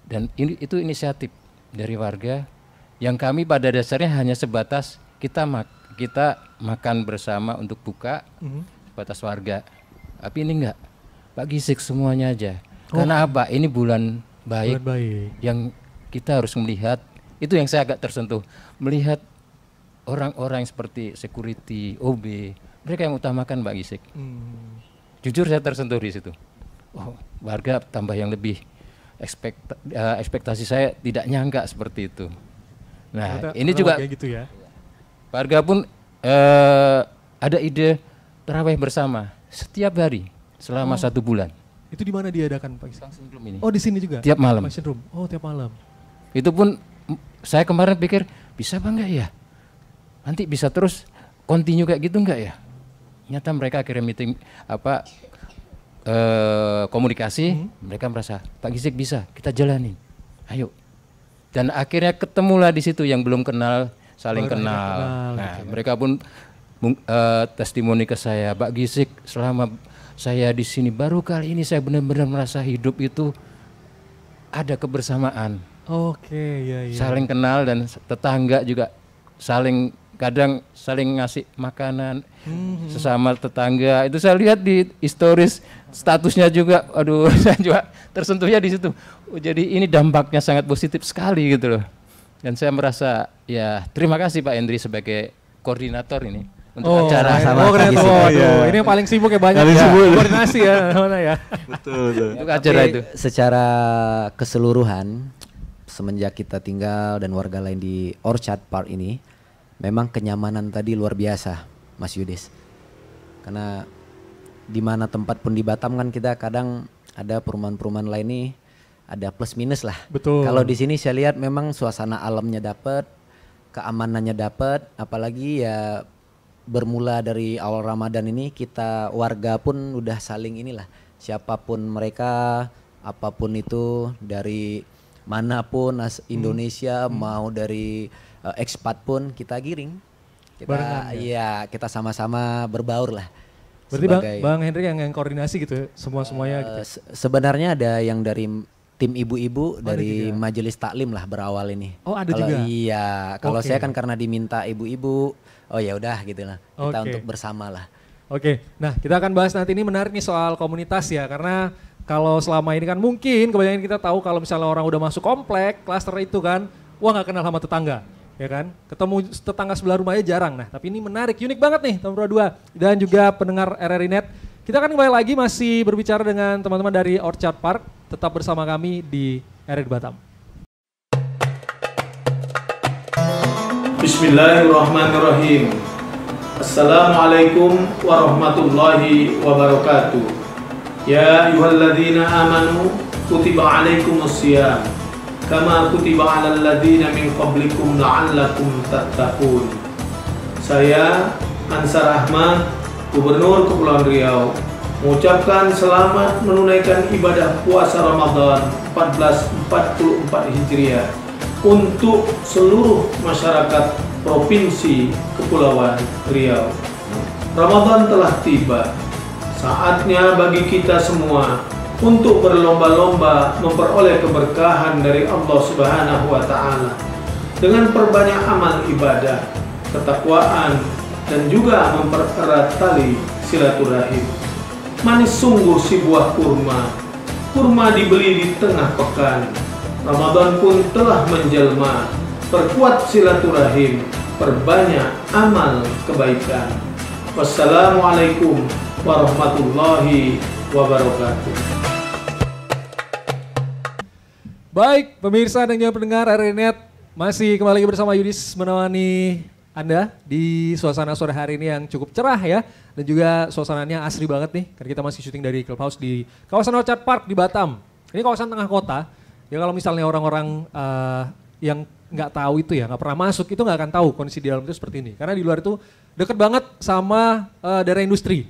Dan itu inisiatif dari warga yang kami pada dasarnya hanya sebatas kita makan bersama untuk buka sebatas warga. Tapi ini enggak, Pak Gisik semuanya aja. Karena apa? Ini bulan baik yang kita harus melihat. Itu yang saya agak tersentuh, melihat orang-orang seperti security, OB, mereka yang utamakan Pak Gisik. Jujur saya tersentuh di situ. Oh, warga tambah yang lebih ekspektasi saya tidak nyangka seperti itu. Nah, ini juga gitu ya. Warga pun ada ide tarawih bersama setiap hari selama 1 bulan. Itu di mana diadakan Pak Gisik? Function room ini. Oh di sini juga? Tiap malam. Function room. Oh tiap malam. Itu pun saya kemarin pikir bisa apa enggak ya? Nanti bisa terus continue kayak gitu enggak ya? Nyata mereka akhirnya meeting komunikasi, mereka merasa Pak Gisik bisa, kita jalanin, ayo. Dan akhirnya ketemulah di situ yang belum kenal saling kenal. Nah, mereka pun testimoni ke saya, Pak Gisik, selama saya di sini baru kali ini saya benar-benar merasa hidup itu ada kebersamaan. Oke, ya. Saling kenal dan tetangga juga kadang saling ngasih makanan sesama tetangga. Itu saya lihat di historis statusnya juga, aduh saya juga tersentuhnya di situ. Jadi ini dampaknya sangat positif sekali gitu loh. Dan saya merasa ya terima kasih Pak Hendri sebagai koordinator ini untuk acara. Ini yang paling sibuk ya, banyak ya. Koordinasi ya, mana ya. Betul. Untuk acara itu. Secara keseluruhan semenjak kita tinggal dan warga lain di Orchard Park ini, memang kenyamanan tadi luar biasa, Mas Yudis. Karena di mana tempat pun di Batam kan kita kadang ada perumahan-perumahan lain nih ada plus minus lah. Betul. Kalau di sini saya lihat memang suasana alamnya dapat, keamanannya dapat, apalagi ya bermula dari awal Ramadan ini kita warga pun udah saling inilah, siapapun mereka, apapun itu dari manapun Indonesia mau dari ekspat pun kita giring, kita sama-sama berbaur lah. Berarti Bang Hendri yang koordinasi gitu semuanya gitu. Sebenarnya ada yang dari tim ibu-ibu dari majelis taklim lah berawal ini. Oh ada juga. Iya, kalau saya kan karena diminta ibu-ibu, oh ya udah gitu lah kita untuk bersama lah. Oke, nah kita akan bahas nanti, ini menarik nih soal komunitas ya, karena kalau selama ini kan mungkin kebanyakan kita tahu kalau misalnya orang udah masuk komplek, klaster itu kan, wah nggak kenal sama tetangga, ya kan? Ketemu tetangga sebelah rumahnya jarang. Nah, tapi ini menarik, unik banget nih teman-teman dua dan juga pendengar RRI Net. Kita akan kembali lagi masih berbicara dengan teman-teman dari Orchard Park. Tetap bersama kami di RRI Batam. Bismillahirrahmanirrahim. Assalamualaikum warahmatullahi wabarakatuh. Ya ayyuhalladzina amanu kutiba alaikumusiyam kama kutiba alal ladzina min qablikum la'allakum tattaqun. Saya Ansar Ahmad, Gubernur Kepulauan Riau, mengucapkan selamat menunaikan ibadah puasa Ramadan 1444 Hijriah untuk seluruh masyarakat Provinsi Kepulauan Riau. Ramadan telah tiba. Saatnya bagi kita semua untuk berlomba-lomba memperoleh keberkahan dari Allah Subhanahu wa Ta'ala dengan perbanyak amal ibadah, ketakwaan, dan juga mempererat tali silaturahim. Manis sungguh si buah kurma. Kurma dibeli di tengah pekan. Ramadan pun telah menjelma. Perkuat silaturahim, perbanyak amal kebaikan. Wassalamualaikum warahmatullahi wabarakatuh. Baik, pemirsa dan juga pendengar RRI Net, masih kembali bersama Yudis menemani Anda di suasana sore hari ini yang cukup cerah ya, dan juga suasananya asri banget nih, karena kita masih syuting dari Clubhouse di kawasan Orchard Park di Batam. Ini kawasan tengah kota, ya kalau misalnya orang-orang yang nggak tahu itu ya, nggak pernah masuk, itu nggak akan tahu kondisi di dalam itu seperti ini. Karena di luar itu deket banget sama daerah industri.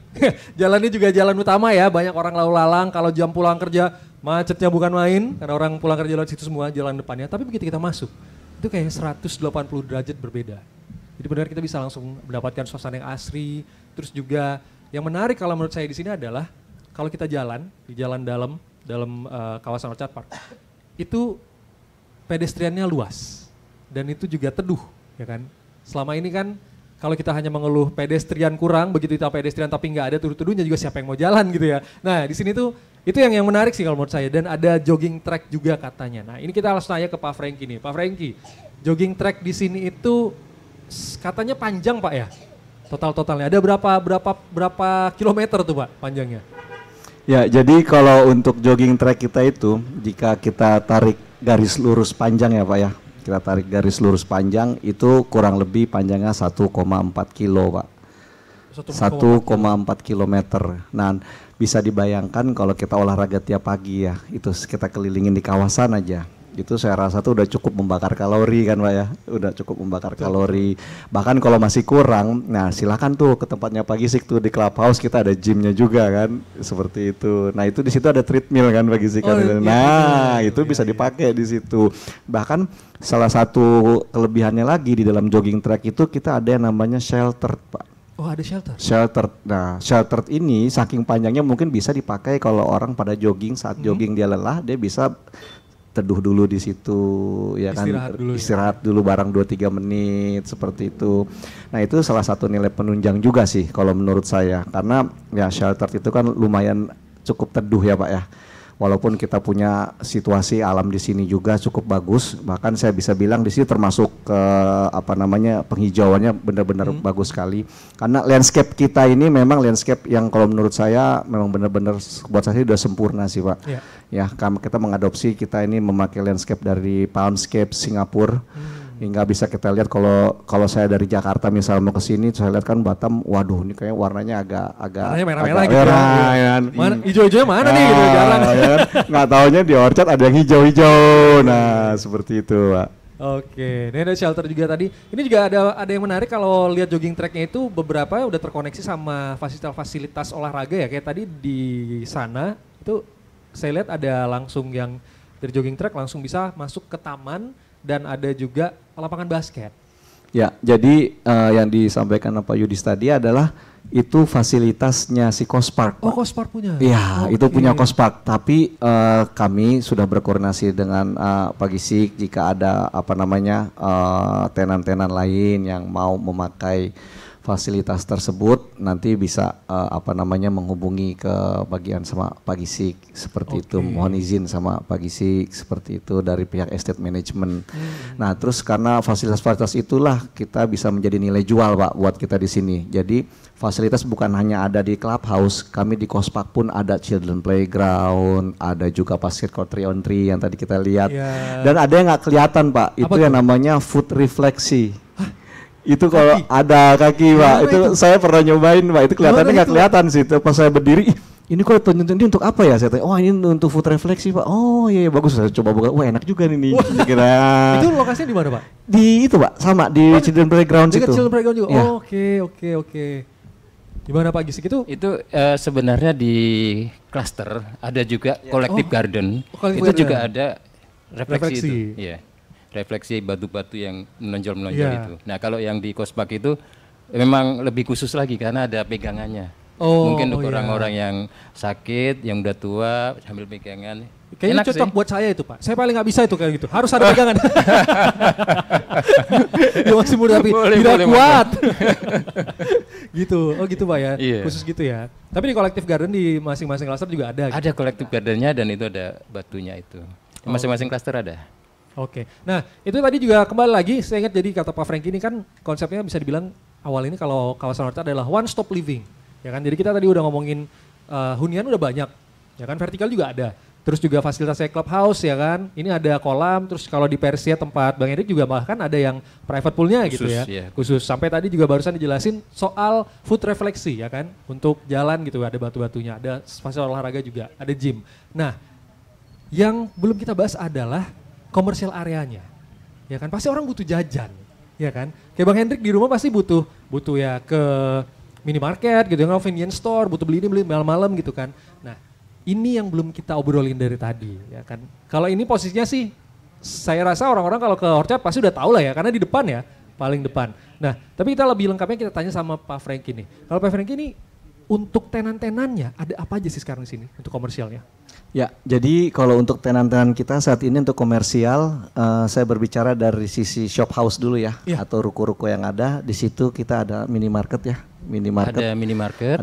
Jalannya juga jalan utama ya, banyak orang lalu lalang, kalau jam pulang kerja macetnya bukan main, karena orang pulang kerja lewat situ semua jalan depannya. Tapi begitu kita masuk, itu kayak 180 derajat berbeda. Jadi benar kita bisa langsung mendapatkan suasana yang asri. Terus juga yang menarik kalau menurut saya di sini adalah kalau kita jalan di jalan dalam kawasan Orchard Park, itu pedestriannya luas dan itu juga teduh, ya kan. Selama ini kan kalau kita hanya mengeluh pedestrian kurang, begitu kita pedestrian tapi nggak ada teduh-teduhnya juga siapa yang mau jalan gitu ya. Nah di sini tuh itu yang menarik sih kalau menurut saya, dan ada jogging track juga katanya. Nah ini kita langsung tanya ke Pak Franky nih, Pak Franky, jogging track di sini itu katanya panjang Pak ya, totalnya ada berapa kilometer tuh Pak panjangnya? Ya, jadi kalau untuk jogging track kita itu, jika kita tarik garis lurus panjang ya Pak ya, kita tarik garis lurus panjang itu kurang lebih panjangnya 1,4 kilo Pak. 1,4 kilometer. Nah, bisa dibayangkan kalau kita olahraga tiap pagi ya, itu kita kelilingin di kawasan aja. Itu saya rasa tuh udah cukup membakar kalori kan Pak ya, udah cukup membakar kalori. Bahkan kalau masih kurang, nah silakan tuh ke tempatnya Pak Gisik tuh di Clubhouse, kita ada gymnya juga kan, seperti itu. Nah itu di situ ada treadmill kan Pak Gisik kan. Nah itu bisa dipakai di situ. Bahkan salah satu kelebihannya lagi di dalam jogging track itu kita ada yang namanya shelter Pak. Oh ada shelter? Shelter. Nah shelter ini saking panjangnya mungkin bisa dipakai kalau orang pada jogging, saat jogging dia lelah, dia bisa teduh dulu di situ ya kan, istirahat dulu barang 2-3 menit seperti itu. Nah itu salah satu nilai penunjang juga sih kalau menurut saya, karena ya shelter itu kan lumayan cukup teduh ya Pak ya. Walaupun kita punya situasi alam di sini juga cukup bagus, bahkan saya bisa bilang di sini termasuk penghijauannya benar-benar bagus sekali. Karena landscape kita ini memang landscape yang kalau menurut saya memang benar-benar buat saya sudah sempurna sih Pak. Ya, kita mengadopsi, kita ini memakai landscape dari Palmscape Singapura. Hingga bisa kita lihat kalau saya dari Jakarta misal mau ke sini, saya lihat kan Batam, waduh ini kayak warnanya agak merah-merah gitu ya. Mana hijau-hijaunya mana nih gitu jarang. Ya, nggak taunya di Orchard ada yang hijau-hijau. Nah, seperti itu, Pak. Oke, ini ada shelter juga tadi. Ini juga ada yang menarik kalau lihat jogging tracknya itu beberapa udah terkoneksi sama fasilitas olahraga ya. Kayak tadi di sana itu saya lihat ada langsung yang dari jogging track langsung bisa masuk ke taman. Dan ada juga lapangan basket. Ya, jadi yang disampaikan Pak Yudis tadi adalah itu fasilitasnya si Cospark. Oh, Cospark punya? Iya, itu punya Cospark. Tapi kami sudah berkoordinasi dengan Pak Gisik jika ada tenan-tenan lain yang mau memakai fasilitas tersebut, nanti bisa menghubungi ke bagian sama Pak Gisik seperti itu, mohon izin sama Pak Gisik seperti itu dari pihak estate management. Nah terus karena fasilitas-fasilitas itulah kita bisa menjadi nilai jual Pak buat kita di sini. Jadi fasilitas bukan hanya ada di Clubhouse, kami di Cospark pun ada children playground, ada juga basket court 3-on-3 yang tadi kita lihat. Dan ada yang nggak kelihatan Pak, itu yang namanya foot refleksi. Itu kalau ada kaki Pak, itu saya pernah nyobain Pak, itu kelihatannya nggak kelihatan sih. Pas saya berdiri, ini kok ini untuk apa ya? Saya tanya, oh ini untuk foot refleksi Pak. Oh iya bagus, saya coba buka. Wah enak juga nih. Kira. Itu lokasinya di mana Pak? Di itu Pak, sama di children playground situ. Children playground juga. Ya. Oke. Gimana Pak Gisik itu? Itu sebenarnya di cluster ada juga collective garden. Itu juga ada refleksi. Itu. Iya. Refleksi batu-batu yang menonjol itu. Nah kalau yang di Cospark itu memang lebih khusus lagi karena ada pegangannya. Mungkin untuk orang-orang yang sakit, yang udah tua sambil pegangan. Kayaknya cocok buat saya itu Pak. Saya paling nggak bisa itu kayak gitu. Harus ada pegangan. Dia masih muda tapi tidak kuat. Gitu. Oh gitu Pak ya. Iya. Khusus gitu ya. Tapi di collective garden di masing-masing cluster juga ada. Ada collective gardennya dan itu ada batunya itu. Masing-masing cluster ada. Oke, nah itu tadi juga kembali lagi saya ingat jadi kata Pak Frank ini kan konsepnya bisa dibilang awal ini kalau kawasan Orchard adalah one stop living, ya kan. Jadi kita tadi udah ngomongin hunian udah banyak, ya kan, vertikal juga ada. Terus juga fasilitasnya clubhouse ya kan, ini ada kolam, terus kalau di Persia tempat Bang Erik juga bahkan ada yang private poolnya gitu ya, khusus. Sampai tadi juga barusan dijelasin soal foot refleksi ya kan, untuk jalan gitu ada batu-batunya, ada fasilitas olahraga juga, ada gym. Nah yang belum kita bahas adalah komersial areanya, ya kan pasti orang butuh jajan, ya kan. Kayak Bang Hendrik di rumah pasti butuh ya ke minimarket gitu, convenience store, butuh beli malam-malam gitu kan. Nah ini yang belum kita obrolin dari tadi, ya kan. Kalau ini posisinya sih, saya rasa orang-orang kalau ke Orchard pasti udah tahu lah ya, karena di depan ya, paling depan. Nah tapi kita lebih lengkapnya kita tanya sama Pak Frank ini. Kalau Pak Frank ini untuk tenan-tenannya ada apa aja sih sekarang di sini untuk komersialnya? Ya, jadi kalau untuk tenan-tenan kita saat ini untuk komersial, saya berbicara dari sisi shop house dulu ya, atau ruko-ruko yang ada. Di situ kita ada minimarket ya, Ada minimarket.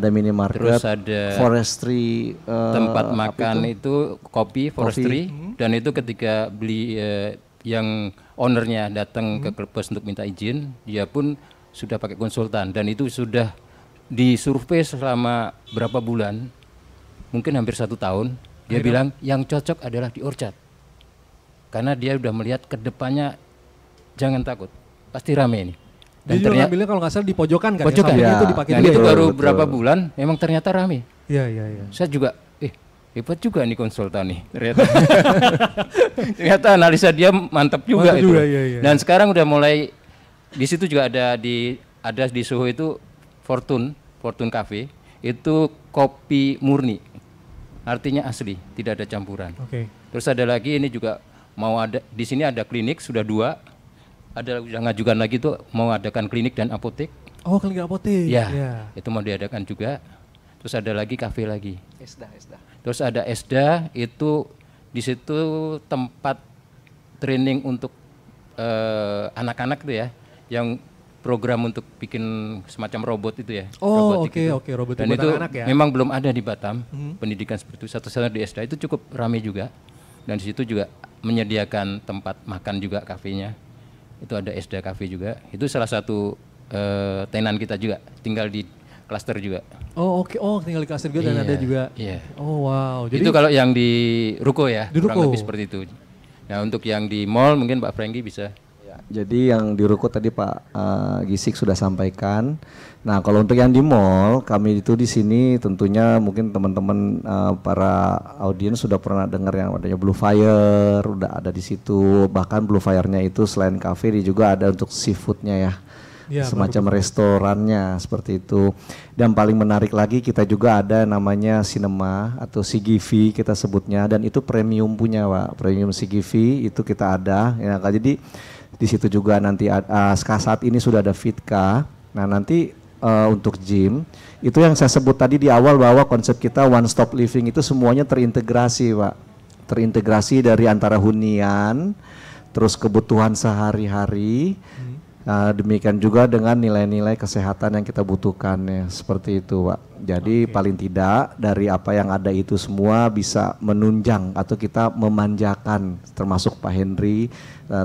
Terus ada forestry, tempat makan itu kopi forestry. Dan itu ketika beli yang ownernya datang ke Clubhouse untuk minta izin, dia pun sudah pakai konsultan dan itu sudah disurvei selama berapa bulan, mungkin hampir 1 tahun. Dia bilang yang cocok adalah di Orchard. Karena dia udah melihat ke depannya, jangan takut, pasti rame ini. Dan ternyata ngambilnya kalau nggak salah di pojokan kan? Ya. Itu dipakai. Dan itu baru berapa bulan, memang ternyata rame. Iya. Saya juga, hebat juga nih konsultan nih ternyata. Ternyata analisa dia mantap juga itu. Iya. Dan sekarang udah mulai di situ juga ada di Soho itu Fortune Cafe itu kopi murni. Artinya asli, tidak ada campuran. Oke. Terus ada lagi ini juga mau ada di sini ada klinik sudah 2. Ada yang ngajukan lagi tuh mau adakan klinik dan apotek. Oh, klinik apotek. Ya, Iya. itu mau diadakan juga. Terus ada lagi kafe lagi. Esda. Terus ada Esda itu di situ tempat training untuk anak-anak tuh ya, yang program untuk bikin semacam robot itu ya. Oh, robotik itu. oke, robot Dan buat itu anak-anak ya. memang belum ada di Batam pendidikan seperti itu. Satu-satunya di Esda itu cukup ramai juga. Dan di situ juga menyediakan tempat makan juga kafenya. Itu ada Esda Cafe juga. Itu salah satu tenan kita juga, tinggal di klaster juga. Oh, oke. Oh, tinggal di klaster juga dan ada juga. Iya. Oh, wow. Jadi Itu kalau yang di ruko ya, Di kurang ruko. lebih seperti itu. Nah, untuk yang di mall mungkin Pak Franky bisa. Jadi yang di ruko tadi Pak Gisik sudah sampaikan. Nah, kalau untuk yang di mall, kami itu di sini tentunya mungkin teman-teman para audiens sudah pernah dengar yang adanya Blue Fire, udah ada di situ. Bahkan Blue Fire-nya itu selain cafe dia juga ada untuk seafoodnya ya. Ya, Semacam restorannya seperti itu. Dan paling menarik lagi kita juga ada namanya Cinema atau CGV kita sebutnya, dan itu premium punya Pak. Premium CGV itu kita ada. Ya, jadi di situ juga nanti saat ini sudah ada Fitka. Nah, nanti untuk gym itu yang saya sebut tadi di awal bahwa konsep kita one stop living itu semuanya terintegrasi Pak. Terintegrasi dari antara hunian, terus kebutuhan sehari-hari, demikian juga dengan nilai-nilai kesehatan yang kita butuhkan ya, seperti itu Pak. Jadi paling tidak dari apa yang ada itu semua bisa menunjang atau kita memanjakan, termasuk Pak Henry,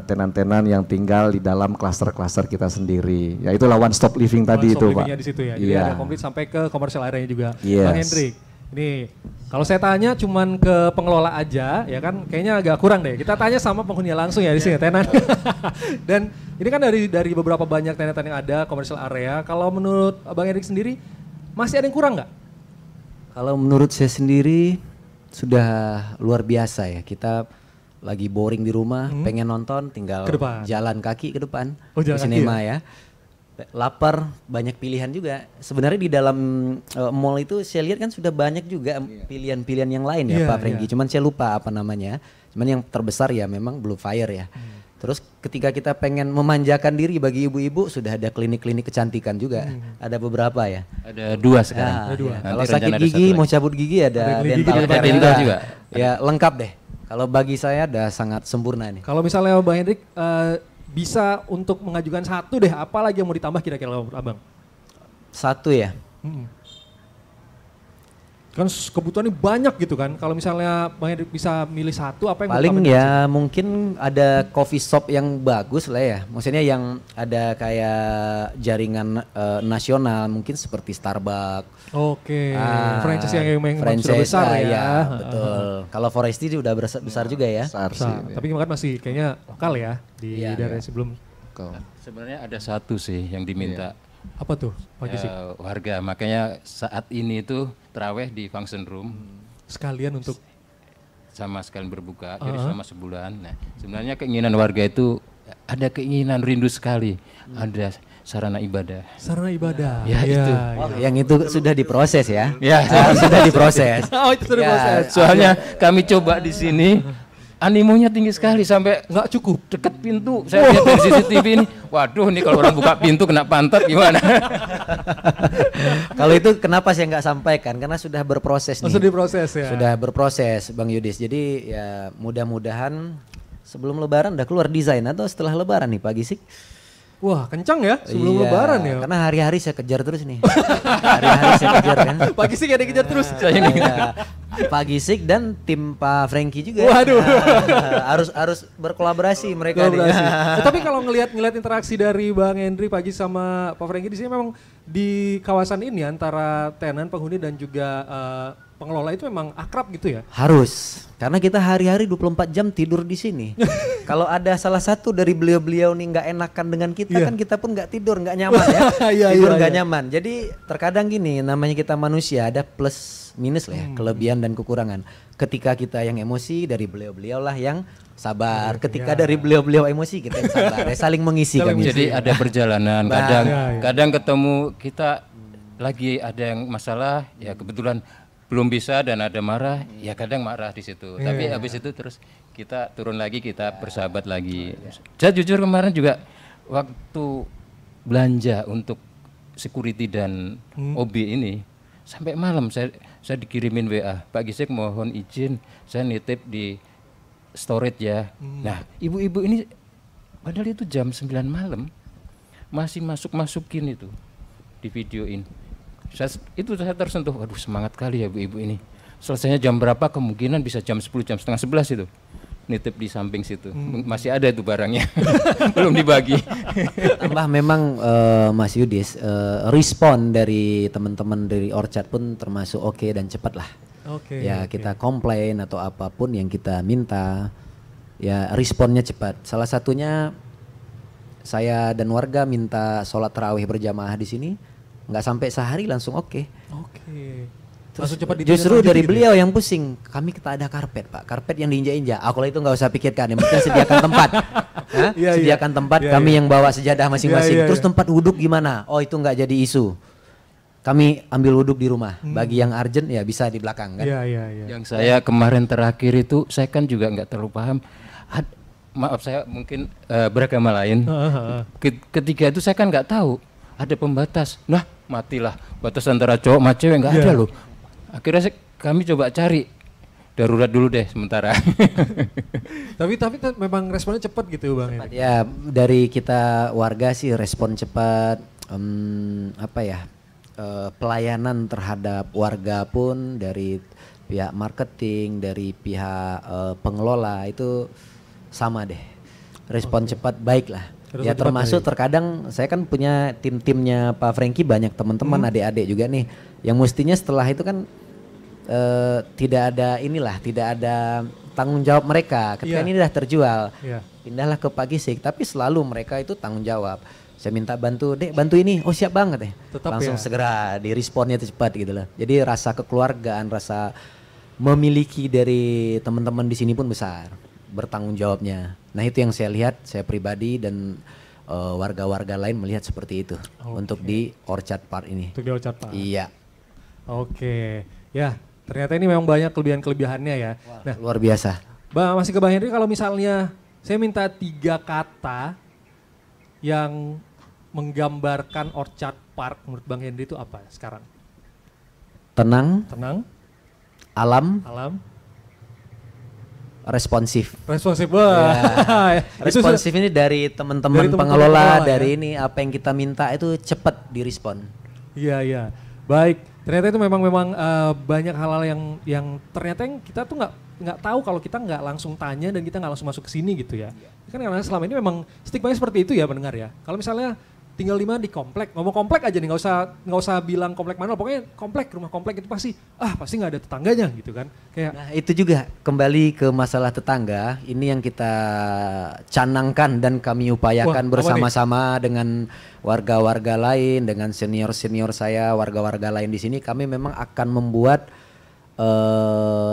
tenan-tenan yang tinggal di dalam klaster-klaster kita sendiri. Ya itulah one stop living tadi itu Pak. di situ ya. Jadi Iya. ada komplit sampai ke komersial area juga. Yes. Bang Hendrik. Ini kalau saya tanya cuman ke pengelola aja ya kan kayaknya agak kurang deh. Kita tanya sama penghuni langsung ya di sini tenan. Dan ini kan dari beberapa banyak tenan yang ada komersial area. Kalau menurut Bang Hendrik sendiri masih ada yang kurang nggak? Kalau menurut saya sendiri sudah luar biasa ya. Kita lagi boring di rumah, pengen nonton, tinggal Ke depan. jalan kaki ke depan Oh, ke jalan kaki sinema ya. Lapar, banyak pilihan juga. Sebenarnya di dalam mall itu saya lihat kan sudah banyak juga pilihan-pilihan yang lain ya Iya, Pak Franky. iya. Cuman saya lupa apa namanya. Cuman yang terbesar ya memang Blue Fire ya. Terus ketika kita pengen memanjakan diri bagi ibu-ibu sudah ada klinik-klinik kecantikan juga. Ada beberapa ya. Ada 2 sekarang. Nah, dua. ya. Nanti Kalau rencana sakit ada gigi, satu mau lagi. cabut gigi ada Ada klinik dental gigi, care ada dental juga. Ya lengkap deh. Kalau bagi saya ada sangat sempurna nih. Kalau misalnya Bang Hendrik bisa untuk mengajukan satu deh, apa lagi yang mau ditambah kira-kira menurut Abang? Satu ya. Kan kebutuhannya banyak gitu kan. Kalau misalnya Bang Hendrik bisa milih satu, apa yang mau Paling ditambah? ya mungkin ada coffee shop yang bagus lah ya. Maksudnya yang ada kayak jaringan nasional mungkin seperti Starbucks. Oke, franchise yang memang sudah franchise, besar ya. ya. Betul. Kalau Foresti udah besar juga ya. Besar sih. Besar. Tapi kan masih kayaknya lokal ya di Iya. daerah sebelum. Sebenarnya ada satu sih yang diminta Apa tuh Pak Gisik? warga. Makanya saat ini tuh terawih di function room Sekalian untuk sama sekalian berbuka jadi selama sebulan. Nah, sebenarnya keinginan warga itu ada keinginan rindu sekali ada sarana ibadah. sarana ibadah. Ya, Iya, itu. iya. Oh, yang itu sudah diproses ya. Ya, Sudah diproses. Oh itu sudah Ya, proses. soalnya kami coba di sini animonya tinggi sekali sampai Nggak cukup. deket pintu. Saya lihat dari CCTV ini, waduh ini kalau orang buka pintu kena pantat gimana? Kalau itu kenapa saya nggak sampaikan? Karena sudah berproses nih. Sudah diproses ya. Sudah berproses Bang Yudis. Jadi ya mudah-mudahan sebelum Lebaran udah keluar desain atau setelah Lebaran nih Pak Gisik. Wah kencang ya sebelum Iya, Lebaran ya. Karena hari-hari saya kejar terus nih. Hari-hari saya kejar kan. Pak Gisik ada kejar terus. Iya. Pak Gisik dan tim Pak Franky juga. Waduh. Harus berkolaborasi mereka nih. Kolaborasi. Tapi kalau ngelihat interaksi dari Bang Hendri, Pak Gisik sama Pak Franky di sini memang di kawasan ini antara tenan, penghuni dan juga pengelola itu memang akrab gitu ya. Harus. Karena kita hari-hari 24 jam tidur di sini. Kalau ada salah satu dari beliau-beliau nih nggak enakan dengan kita kan kita pun nggak tidur, nggak nyaman ya. Tidur nggak nyaman. Jadi terkadang gini, namanya kita manusia ada plus minus lah ya, kelebihan dan kekurangan. Ketika kita yang emosi, dari beliau-beliau lah yang sabar. Ketika dari beliau-beliau emosi, kita yang sabar. Ya, saling mengisi kami. Jadi ada perjalanan. Kadang ketemu kita lagi ada yang masalah, ya kebetulan belum bisa dan ada marah, ya kadang marah di situ. Tapi habis itu terus kita turun lagi, kita bersahabat lagi. Saya jujur kemarin juga waktu belanja untuk security dan OB ini sampai malam saya dikirimin WA, Pak Gisik mohon izin saya nitip di storage ya. Nah, ibu-ibu ini padahal itu jam 9 malam masih masukin itu di videoin. Saya tersentuh, waduh semangat kali ya ibu-ibu ini. Selesainya jam berapa, kemungkinan bisa jam 10, jam setengah 11 itu. Nitip di samping situ, masih ada itu barangnya, belum dibagi. Tambah memang Mas Yudis, respon dari teman-teman dari Orchard pun termasuk oke dan cepat lah. Ya kita komplain atau apapun yang kita minta, ya responnya cepat. Salah satunya saya dan warga minta sholat tarawih berjamaah di sini. Nggak sampai sehari langsung oke. Langsung cepat. Justru dari beliau yang pusing, kami kita ada karpet Pak, karpet yang diinjak-injak. Kalau itu nggak usah pikirkan, yang penting sediakan tempat. Sediakan tempat, kami yang bawa sejadah masing-masing. Terus tempat wuduk gimana? Oh itu nggak jadi isu. Kami ambil wuduk di rumah. Bagi yang urgent ya bisa di belakang kan. Yang saya kemarin terakhir itu, saya kan juga nggak terlalu paham. Maaf saya mungkin beragama lain. Ketika itu saya kan nggak tahu ada pembatas. Nah matilah batas antara cowok sama cewek, nggak ada loh. Akhirnya kami coba cari darurat dulu deh sementara. tapi memang responnya cepat gitu Bang. Cepat, ya dari kita warga sih respon cepat. Pelayanan terhadap warga pun dari pihak marketing, dari pihak pengelola itu sama deh. Respon cepat baik lah. Ya termasuk terkadang saya kan punya tim-timnya Pak Franky, banyak teman-teman adik-adik juga nih yang mestinya setelah itu kan tidak ada tanggung jawab mereka ketika ini udah terjual, pindahlah ke Pak Gisik, tapi selalu mereka itu tanggung jawab. Saya minta bantu, Dek bantu ini, oh siap banget ya, langsung segera diresponnya itu cepat gitu loh. Jadi rasa kekeluargaan, rasa memiliki dari teman-teman di sini pun besar, bertanggung jawabnya. Nah itu yang saya lihat, saya pribadi dan warga-warga lain melihat seperti itu untuk di Orchard Park ini. Untuk di Orchard Park? Iya. Ya ternyata ini memang banyak kelebihan-kelebihannya ya. Wah, nah luar biasa. Masih ke Bang Henry, kalau misalnya saya minta 3 kata yang menggambarkan Orchard Park menurut Bang Henry itu apa sekarang? Tenang. Alam. Responsif. Responsif ini dari teman-teman pengelola, dari ini apa yang kita minta itu cepat direspon. Iya. Baik. Ternyata itu memang banyak hal-hal yang ternyata yang kita tuh nggak tahu kalau kita nggak langsung tanya dan kita nggak langsung masuk ke sini gitu ya. Kan karena selama ini memang stigmanya seperti itu ya pendengar ya. Kalau misalnya tinggal di mana di komplek, ngomong komplek aja nih, nggak usah bilang komplek mana, pokoknya rumah komplek itu pasti nggak ada tetangganya gitu kan. Nah itu juga kembali ke masalah tetangga, ini yang kita canangkan dan kami upayakan bersama-sama dengan warga-warga lain, dengan senior-senior saya, warga-warga lain di sini. Kami memang akan membuat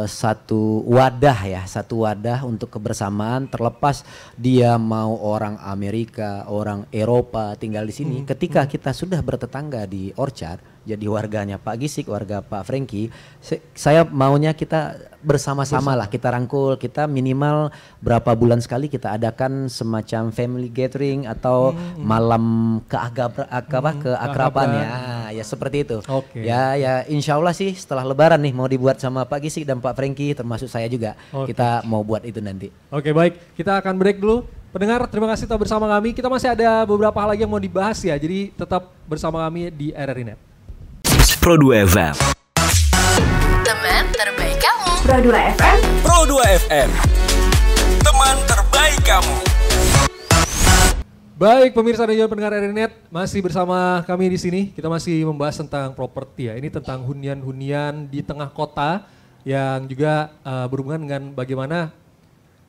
satu wadah untuk kebersamaan, terlepas dia mau orang Amerika, orang Eropa tinggal di sini. Ketika kita sudah bertetangga di Orchard, jadi warganya Pak Gisik, warga Pak Franky, saya maunya kita bersama-sama lah, kita rangkul, kita minimal berapa bulan sekali kita adakan semacam family gathering atau malam keakraban ya seperti itu. Ya insya Allah sih setelah Lebaran nih mau dibuat sama Pak Gisik dan Pak Franky, termasuk saya juga, kita mau buat itu nanti. Oke, baik, kita akan break dulu. Pendengar, terima kasih telah bersama kami. Kita masih ada beberapa hal lagi yang mau dibahas ya, jadi tetap bersama kami di RRI Net. Pro 2 FM. Teman terbaik kamu. Pro 2 FM. Teman terbaik kamu. Baik pemirsa dan juga pendengar RRI Net, masih bersama kami di sini. Kita masih membahas tentang properti ya. Ini tentang hunian-hunian di tengah kota yang juga berhubungan dengan bagaimana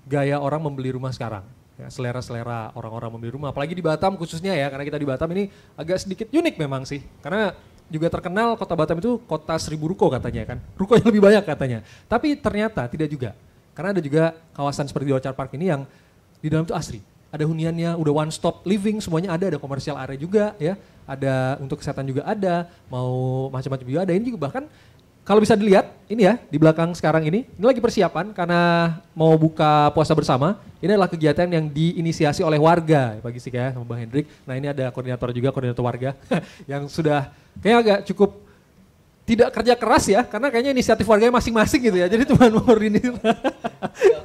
gaya orang membeli rumah sekarang. Ya, selera-selera orang-orang membeli rumah. Apalagi di Batam khususnya ya, karena kita di Batam ini agak sedikit unik memang sih. Karena juga terkenal kota Batam itu kota 1000 ruko katanya kan. Ruko yang lebih banyak katanya. Tapi ternyata tidak juga. Karena ada juga kawasan seperti di Orchard Park ini yang di dalam itu asri. Ada huniannya, udah one stop living, semuanya ada komersial area juga ya. Ada untuk kesehatan juga ada, mau macam-macam juga ada. Ini juga bahkan kalau bisa dilihat, ini ya di belakang sekarang ini lagi persiapan karena mau buka puasa bersama. Ini adalah kegiatan yang diinisiasi oleh warga, Pak Gisik ya, sama Bang Hendrik. Nah ini ada koordinator juga, koordinator warga yang sudah kayaknya agak cukup tidak kerja keras ya, karena kayaknya inisiatif warganya masing-masing gitu ya. Jadi cuma mengkoordinir.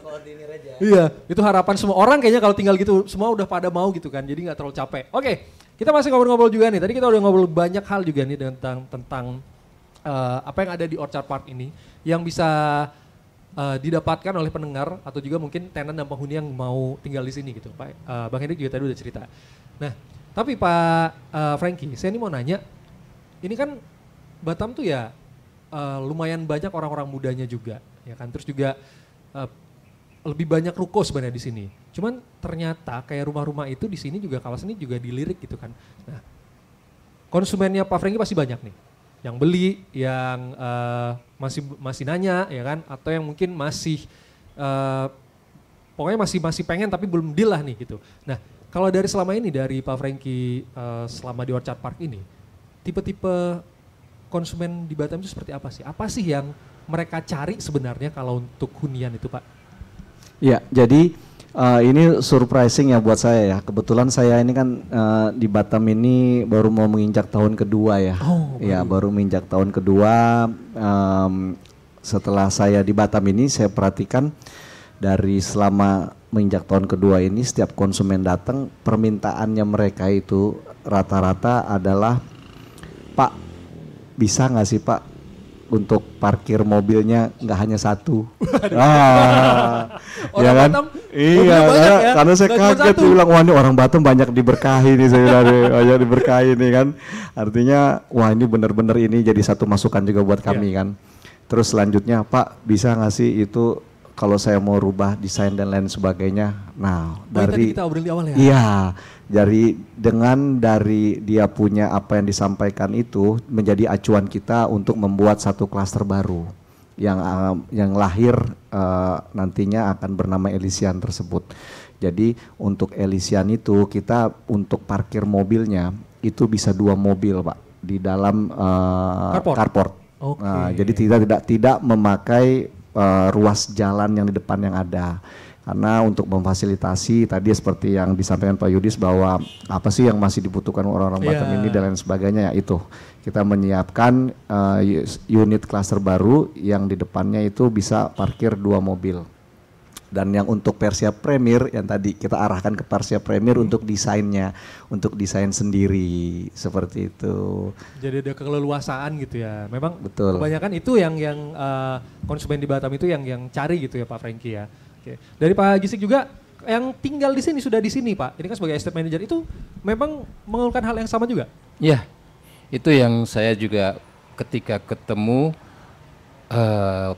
Koordinir aja. Iya, itu harapan semua orang kayaknya kalau tinggal gitu, semua udah pada mau gitu kan, jadi nggak terlalu capek. Oke, kita masih ngobrol-ngobrol juga nih. Tadi kita udah ngobrol banyak hal juga nih tentang apa yang ada di Orchard Park ini yang bisa didapatkan oleh pendengar atau juga mungkin tenan dan penghuni yang mau tinggal di sini gitu. Pak Bang Hendrik juga tadi udah cerita. Nah, tapi Pak Frankie, saya ini mau nanya, ini kan Batam tuh ya lumayan banyak orang-orang mudanya juga, ya kan. Terus juga lebih banyak ruko sebenarnya di sini. Cuman ternyata kayak rumah-rumah itu di sini juga kawasan ini juga dilirik gitu kan. Nah, konsumennya Pak Frankie pasti banyak nih. Yang beli, yang masih nanya ya kan, atau yang mungkin masih pokoknya masih pengen tapi belum deal lah nih gitu. Nah, kalau dari selama ini dari Pak Frankie selama di Orchard Park ini, tipe-tipe konsumen di Batam itu seperti apa sih? Apa sih yang mereka cari sebenarnya kalau untuk hunian itu, Pak? Ya, jadi ini surprising ya buat saya ya. Kebetulan saya ini kan di Batam ini baru mau menginjak tahun kedua ya. Oh, ya, baru menginjak tahun kedua. Setelah saya di Batam ini, saya perhatikan dari selama menginjak tahun kedua ini, setiap konsumen datang, permintaannya mereka itu rata-rata adalah, Pak, bisa nggak sih Pak untuk parkir mobilnya nggak hanya satu? Ya kan? Iya, karena saya kaget bilang, wah ini orang Batam banyak diberkahi nih, saya bilang banyak diberkahi nih kan. Artinya, wah ini benar-benar ini jadi satu masukan juga buat kami kan. Terus selanjutnya, Pak bisa nggak sih itu kalau saya mau rubah desain dan lain sebagainya. Nah, dari kita obrol di awal ya. Iya, dari dia punya apa yang disampaikan itu menjadi acuan kita untuk membuat satu klaster baru yang lahir nantinya akan bernama Elysian tersebut. Jadi untuk Elysian itu kita untuk parkir mobilnya itu bisa 2 mobil Pak di dalam carport. Okay. Nah, jadi tidak memakai ruas jalan yang di depan yang ada. Karena untuk memfasilitasi tadi seperti yang disampaikan Pak Yudis bahwa apa sih yang masih dibutuhkan orang-orang Batam ini dan lain sebagainya, ya itu kita menyiapkan unit klaster baru yang di depannya itu bisa parkir 2 mobil. Dan yang untuk Persia Premier yang tadi kita arahkan ke Persia Premier untuk desainnya, untuk desain sendiri seperti itu. Jadi ada keleluasaan gitu ya. Memang betul. Kebanyakan itu yang konsumen di Batam itu yang cari gitu ya Pak Frankie ya. Oke. Dari Pak Gisik juga yang tinggal di sini sudah di sini Pak. Ini kan sebagai estate manager itu memang mengeluhkan hal yang sama juga. Iya. Itu yang saya juga ketika ketemu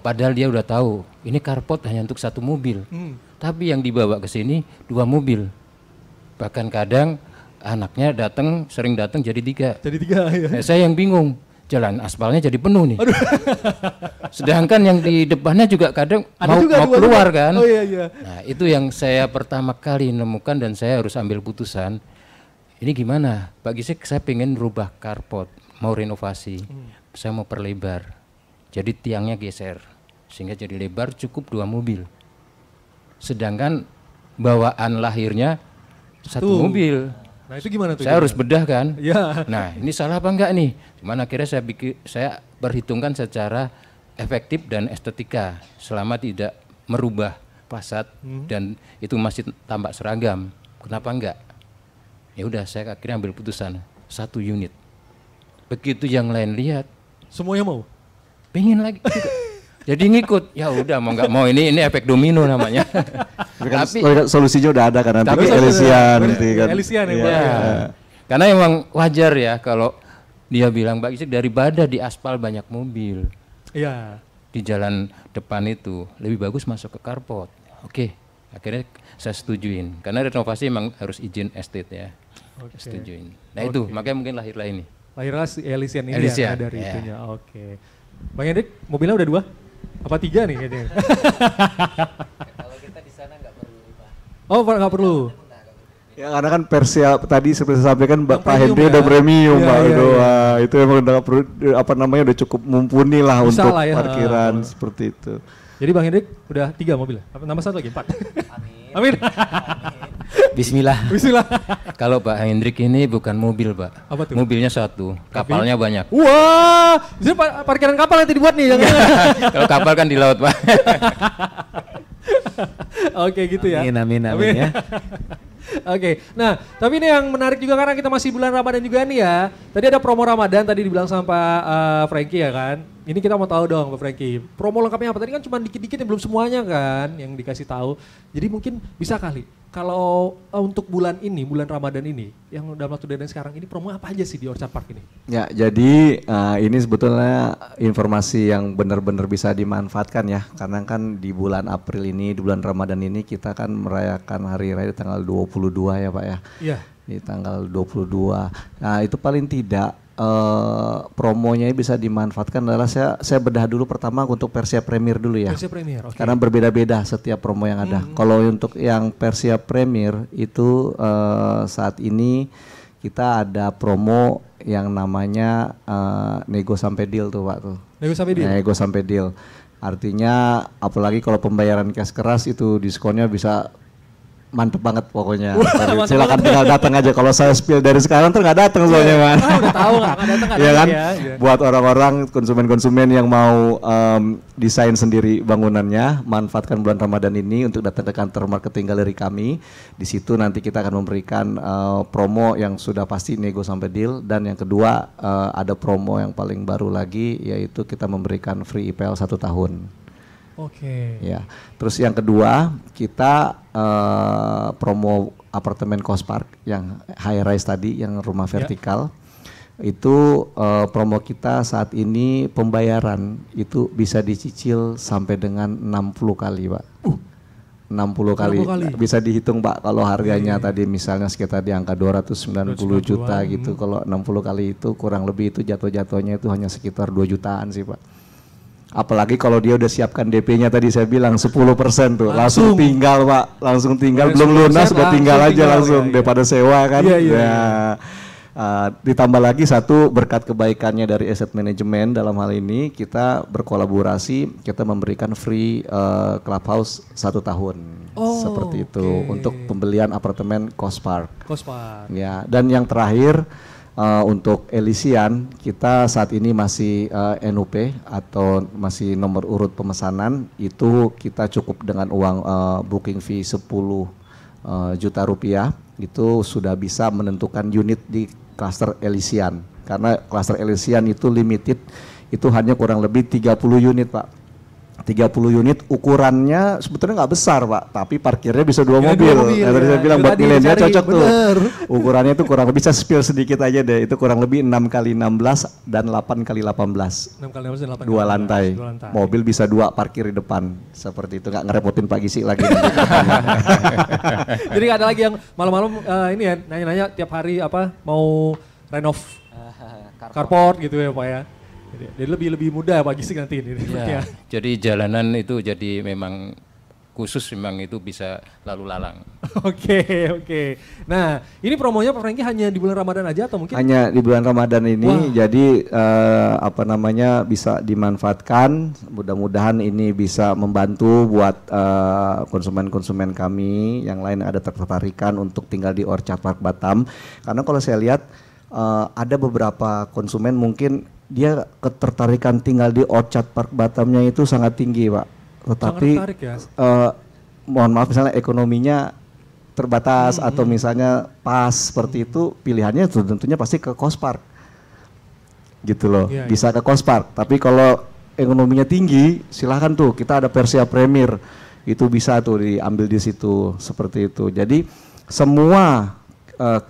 padahal dia udah tahu ini carport hanya untuk 1 mobil, tapi yang dibawa ke sini 2 mobil, bahkan kadang anaknya sering datang jadi 3. Jadi 3 ya. Saya yang bingung, jalan aspalnya jadi penuh nih. Sedangkan yang di depannya juga kadang mau keluar kan. Oh iya. Nah itu yang saya pertama kali nemukan dan saya harus ambil putusan. Ini gimana Pak Gisik, saya pengen rubah carport, mau renovasi, saya mau perlebar. Jadi tiangnya geser sehingga jadi lebar cukup 2 mobil. Sedangkan bawaan lahirnya 1 mobil. Nah itu gimana tuh? Saya harus bedah kan. Ya. Nah ini salah apa enggak nih? Cuman akhirnya saya perhitungkan secara efektif dan estetika selama tidak merubah fasad dan itu masih tampak seragam. Kenapa enggak? Ya udah saya akhirnya ambil putusan 1 unit. Begitu yang lain lihat, semuanya mau. Pengen lagi. Jadi ngikut. Ya udah mau nggak mau ini efek domino namanya. Tapi solusinya udah ada kan nanti Elysian nanti kan. Elysian ya. Karena emang wajar ya kalau dia bilang Mbak Gisik daripada di aspal banyak mobil. Iya. Di jalan depan itu lebih bagus masuk ke carport. Oke, Akhirnya saya setujuin karena renovasi memang harus izin estate ya. Setujuin. Nah itu makanya mungkin lahirlah ini. Lahirlah si Elysian ini Elysian, ya dari itunya. Oke. Bang Hendrik, mobilnya udah 2? Apa 3 nih kayaknya? Kalau kita di sana nggak perlu, Pak. Oh, nggak perlu. Ya karena kan Persia tadi seperti saya sampaikan Pak Hendri ya? udah premium Pak. Iya. Itu emang udah perlu udah cukup mumpuni lah bisa untuk lah ya, parkiran seperti itu. Jadi Bang Hendrik udah 3 mobil. Nambah 1 lagi 4. Amin. Bismillah. Bismillah. Kalau Pak Hendrik ini bukan mobil Pak. Apa tuh? Mobilnya 1, kapalnya banyak. Wah, jadi parkiran kapal nanti dibuat nih. Kalau kapal kan di laut Pak. Oke gitu ya. Amin ya. Oke, nah tapi ini yang menarik juga karena kita masih bulan Ramadan juga nih ya. Tadi ada promo Ramadan tadi dibilang sama Pak Frankie ya kan. Ini kita mau tahu dong Pak Frankie, promo lengkapnya apa? Tadi kan cuma dikit-dikit yang belum semuanya kan yang dikasih tahu. Jadi mungkin bisa kali kalau untuk bulan ini, bulan Ramadan ini, yang dalam waktu dan sekarang ini promo apa aja sih di Orchard Park ini? Ya, jadi ini sebetulnya informasi yang benar-benar bisa dimanfaatkan ya. Karena kan di bulan April ini, di bulan Ramadan ini kita kan merayakan Hari Raya di tanggal 22 ya Pak ya. Iya. Di tanggal 22. Nah itu paling tidak promonya bisa dimanfaatkan adalah saya bedah dulu pertama untuk Persia Premier dulu ya. Persia Premier, oke. Karena berbeda-beda setiap promo yang ada. Kalau untuk yang Persia Premier itu saat ini kita ada promo yang namanya nego sampai deal tuh Pak tuh. Nego sampai deal. Nego sampai deal. Artinya apalagi kalau pembayaran cash keras itu diskonnya bisa mantep banget pokoknya. Silakan tinggal datang aja. Kalau saya spill dari sekarang tuh nggak datang soalnya man. Udah tahu nggak datang ya kan? Ya. Buat orang-orang konsumen-konsumen yang mau desain sendiri bangunannya, manfaatkan bulan Ramadan ini untuk datang ke kantor marketing galeri kami. Di situ nanti kita akan memberikan promo yang sudah pasti nego sampai deal, dan yang kedua ada promo yang paling baru lagi yaitu kita memberikan free IPL 1 tahun. Oke. Ya, terus yang kedua kita promo apartemen Cospark yang high rise tadi, yang rumah vertikal. Itu promo kita saat ini pembayaran itu bisa dicicil sampai dengan 60 kali Pak. 60 kali. Bisa dihitung Pak kalau harganya tadi misalnya sekitar di angka 290 juta gitu. Kalau 60 kali itu kurang lebih itu jatuh-jatuhnya itu hanya sekitar 2 jutaan sih Pak. Apalagi kalau dia udah siapkan DP-nya tadi saya bilang 10% tuh, langsung tinggal Pak, langsung tinggal, belum lunas udah tinggal aja langsung daripada sewa kan. Ditambah lagi satu berkat kebaikannya dari asset management dalam hal ini kita berkolaborasi, kita memberikan free clubhouse 1 tahun. Seperti itu untuk pembelian apartemen Cospark. Ya, dan yang terakhir untuk Elysian kita saat ini masih NUP atau masih nomor urut pemesanan, itu kita cukup dengan uang booking fee 10 juta rupiah itu sudah bisa menentukan unit di cluster Elysian. Karena cluster Elysian itu limited, itu hanya kurang lebih 30 unit Pak. 30 unit ukurannya sebetulnya nggak besar Pak, tapi parkirnya bisa 2 mobil. Nah, tadi saya bilang buat milenial cocok tuh. Ukurannya itu kurang lebih, saya spill sedikit aja deh, itu kurang lebih 6x16 dan 8x18. 6x16 dan 8x18. 2 lantai. Mobil bisa 2 parkir di depan. Seperti itu, nggak ngerepotin Pak Gisi lagi. Jadi nggak ada lagi yang malam-malam ini ya nanya-nanya tiap hari apa mau renov carport gitu ya Pak ya. Jadi lebih mudah Pak Gisik nanti ini. Ya, jadi jalanan itu jadi memang khusus, memang itu bisa lalu lalang. Oke. Nah ini promonya Pak Franky hanya di bulan Ramadan aja atau mungkin? Hanya di bulan Ramadan ini. Jadi bisa dimanfaatkan. Mudah-mudahan ini bisa membantu buat konsumen-konsumen kami yang lain ada tertarikan untuk tinggal di Orchard Park Batam. Karena kalau saya lihat ada beberapa konsumen mungkin dia ketertarikan tinggal di Orchard Park Batamnya itu sangat tinggi Pak, tetapi mohon maaf misalnya ekonominya terbatas atau misalnya pas seperti itu, pilihannya tentunya pasti ke Cospark gitu loh, bisa ke Cospark. Tapi kalau ekonominya tinggi silahkan tuh, kita ada Persia Premier itu bisa tuh diambil di situ seperti itu. Jadi semua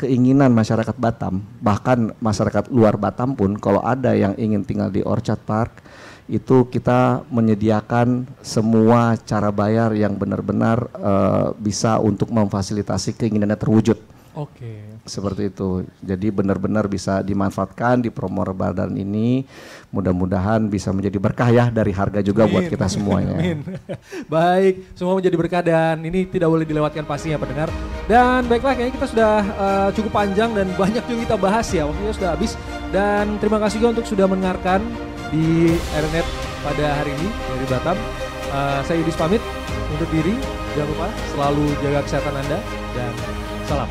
keinginan masyarakat Batam, bahkan masyarakat luar Batam pun kalau ada yang ingin tinggal di Orchard Park itu kita menyediakan semua cara bayar yang benar-benar bisa untuk memfasilitasi keinginannya terwujud. Oke. Seperti itu. Jadi benar-benar bisa dimanfaatkan di promo Ramadan ini. Mudah-mudahan bisa menjadi berkah ya dari harga juga buat kita semuanya. Amin. Baik, semua menjadi berkah dan ini tidak boleh dilewatkan pastinya pendengar. Dan baiklah, kayaknya kita sudah cukup panjang dan banyak juga kita bahas ya. Waktunya sudah habis. Dan terima kasih juga untuk sudah mendengarkan di RNet pada hari ini dari Batam. Saya Yudis pamit undur diri. Jangan lupa selalu jaga kesehatan Anda dan salam.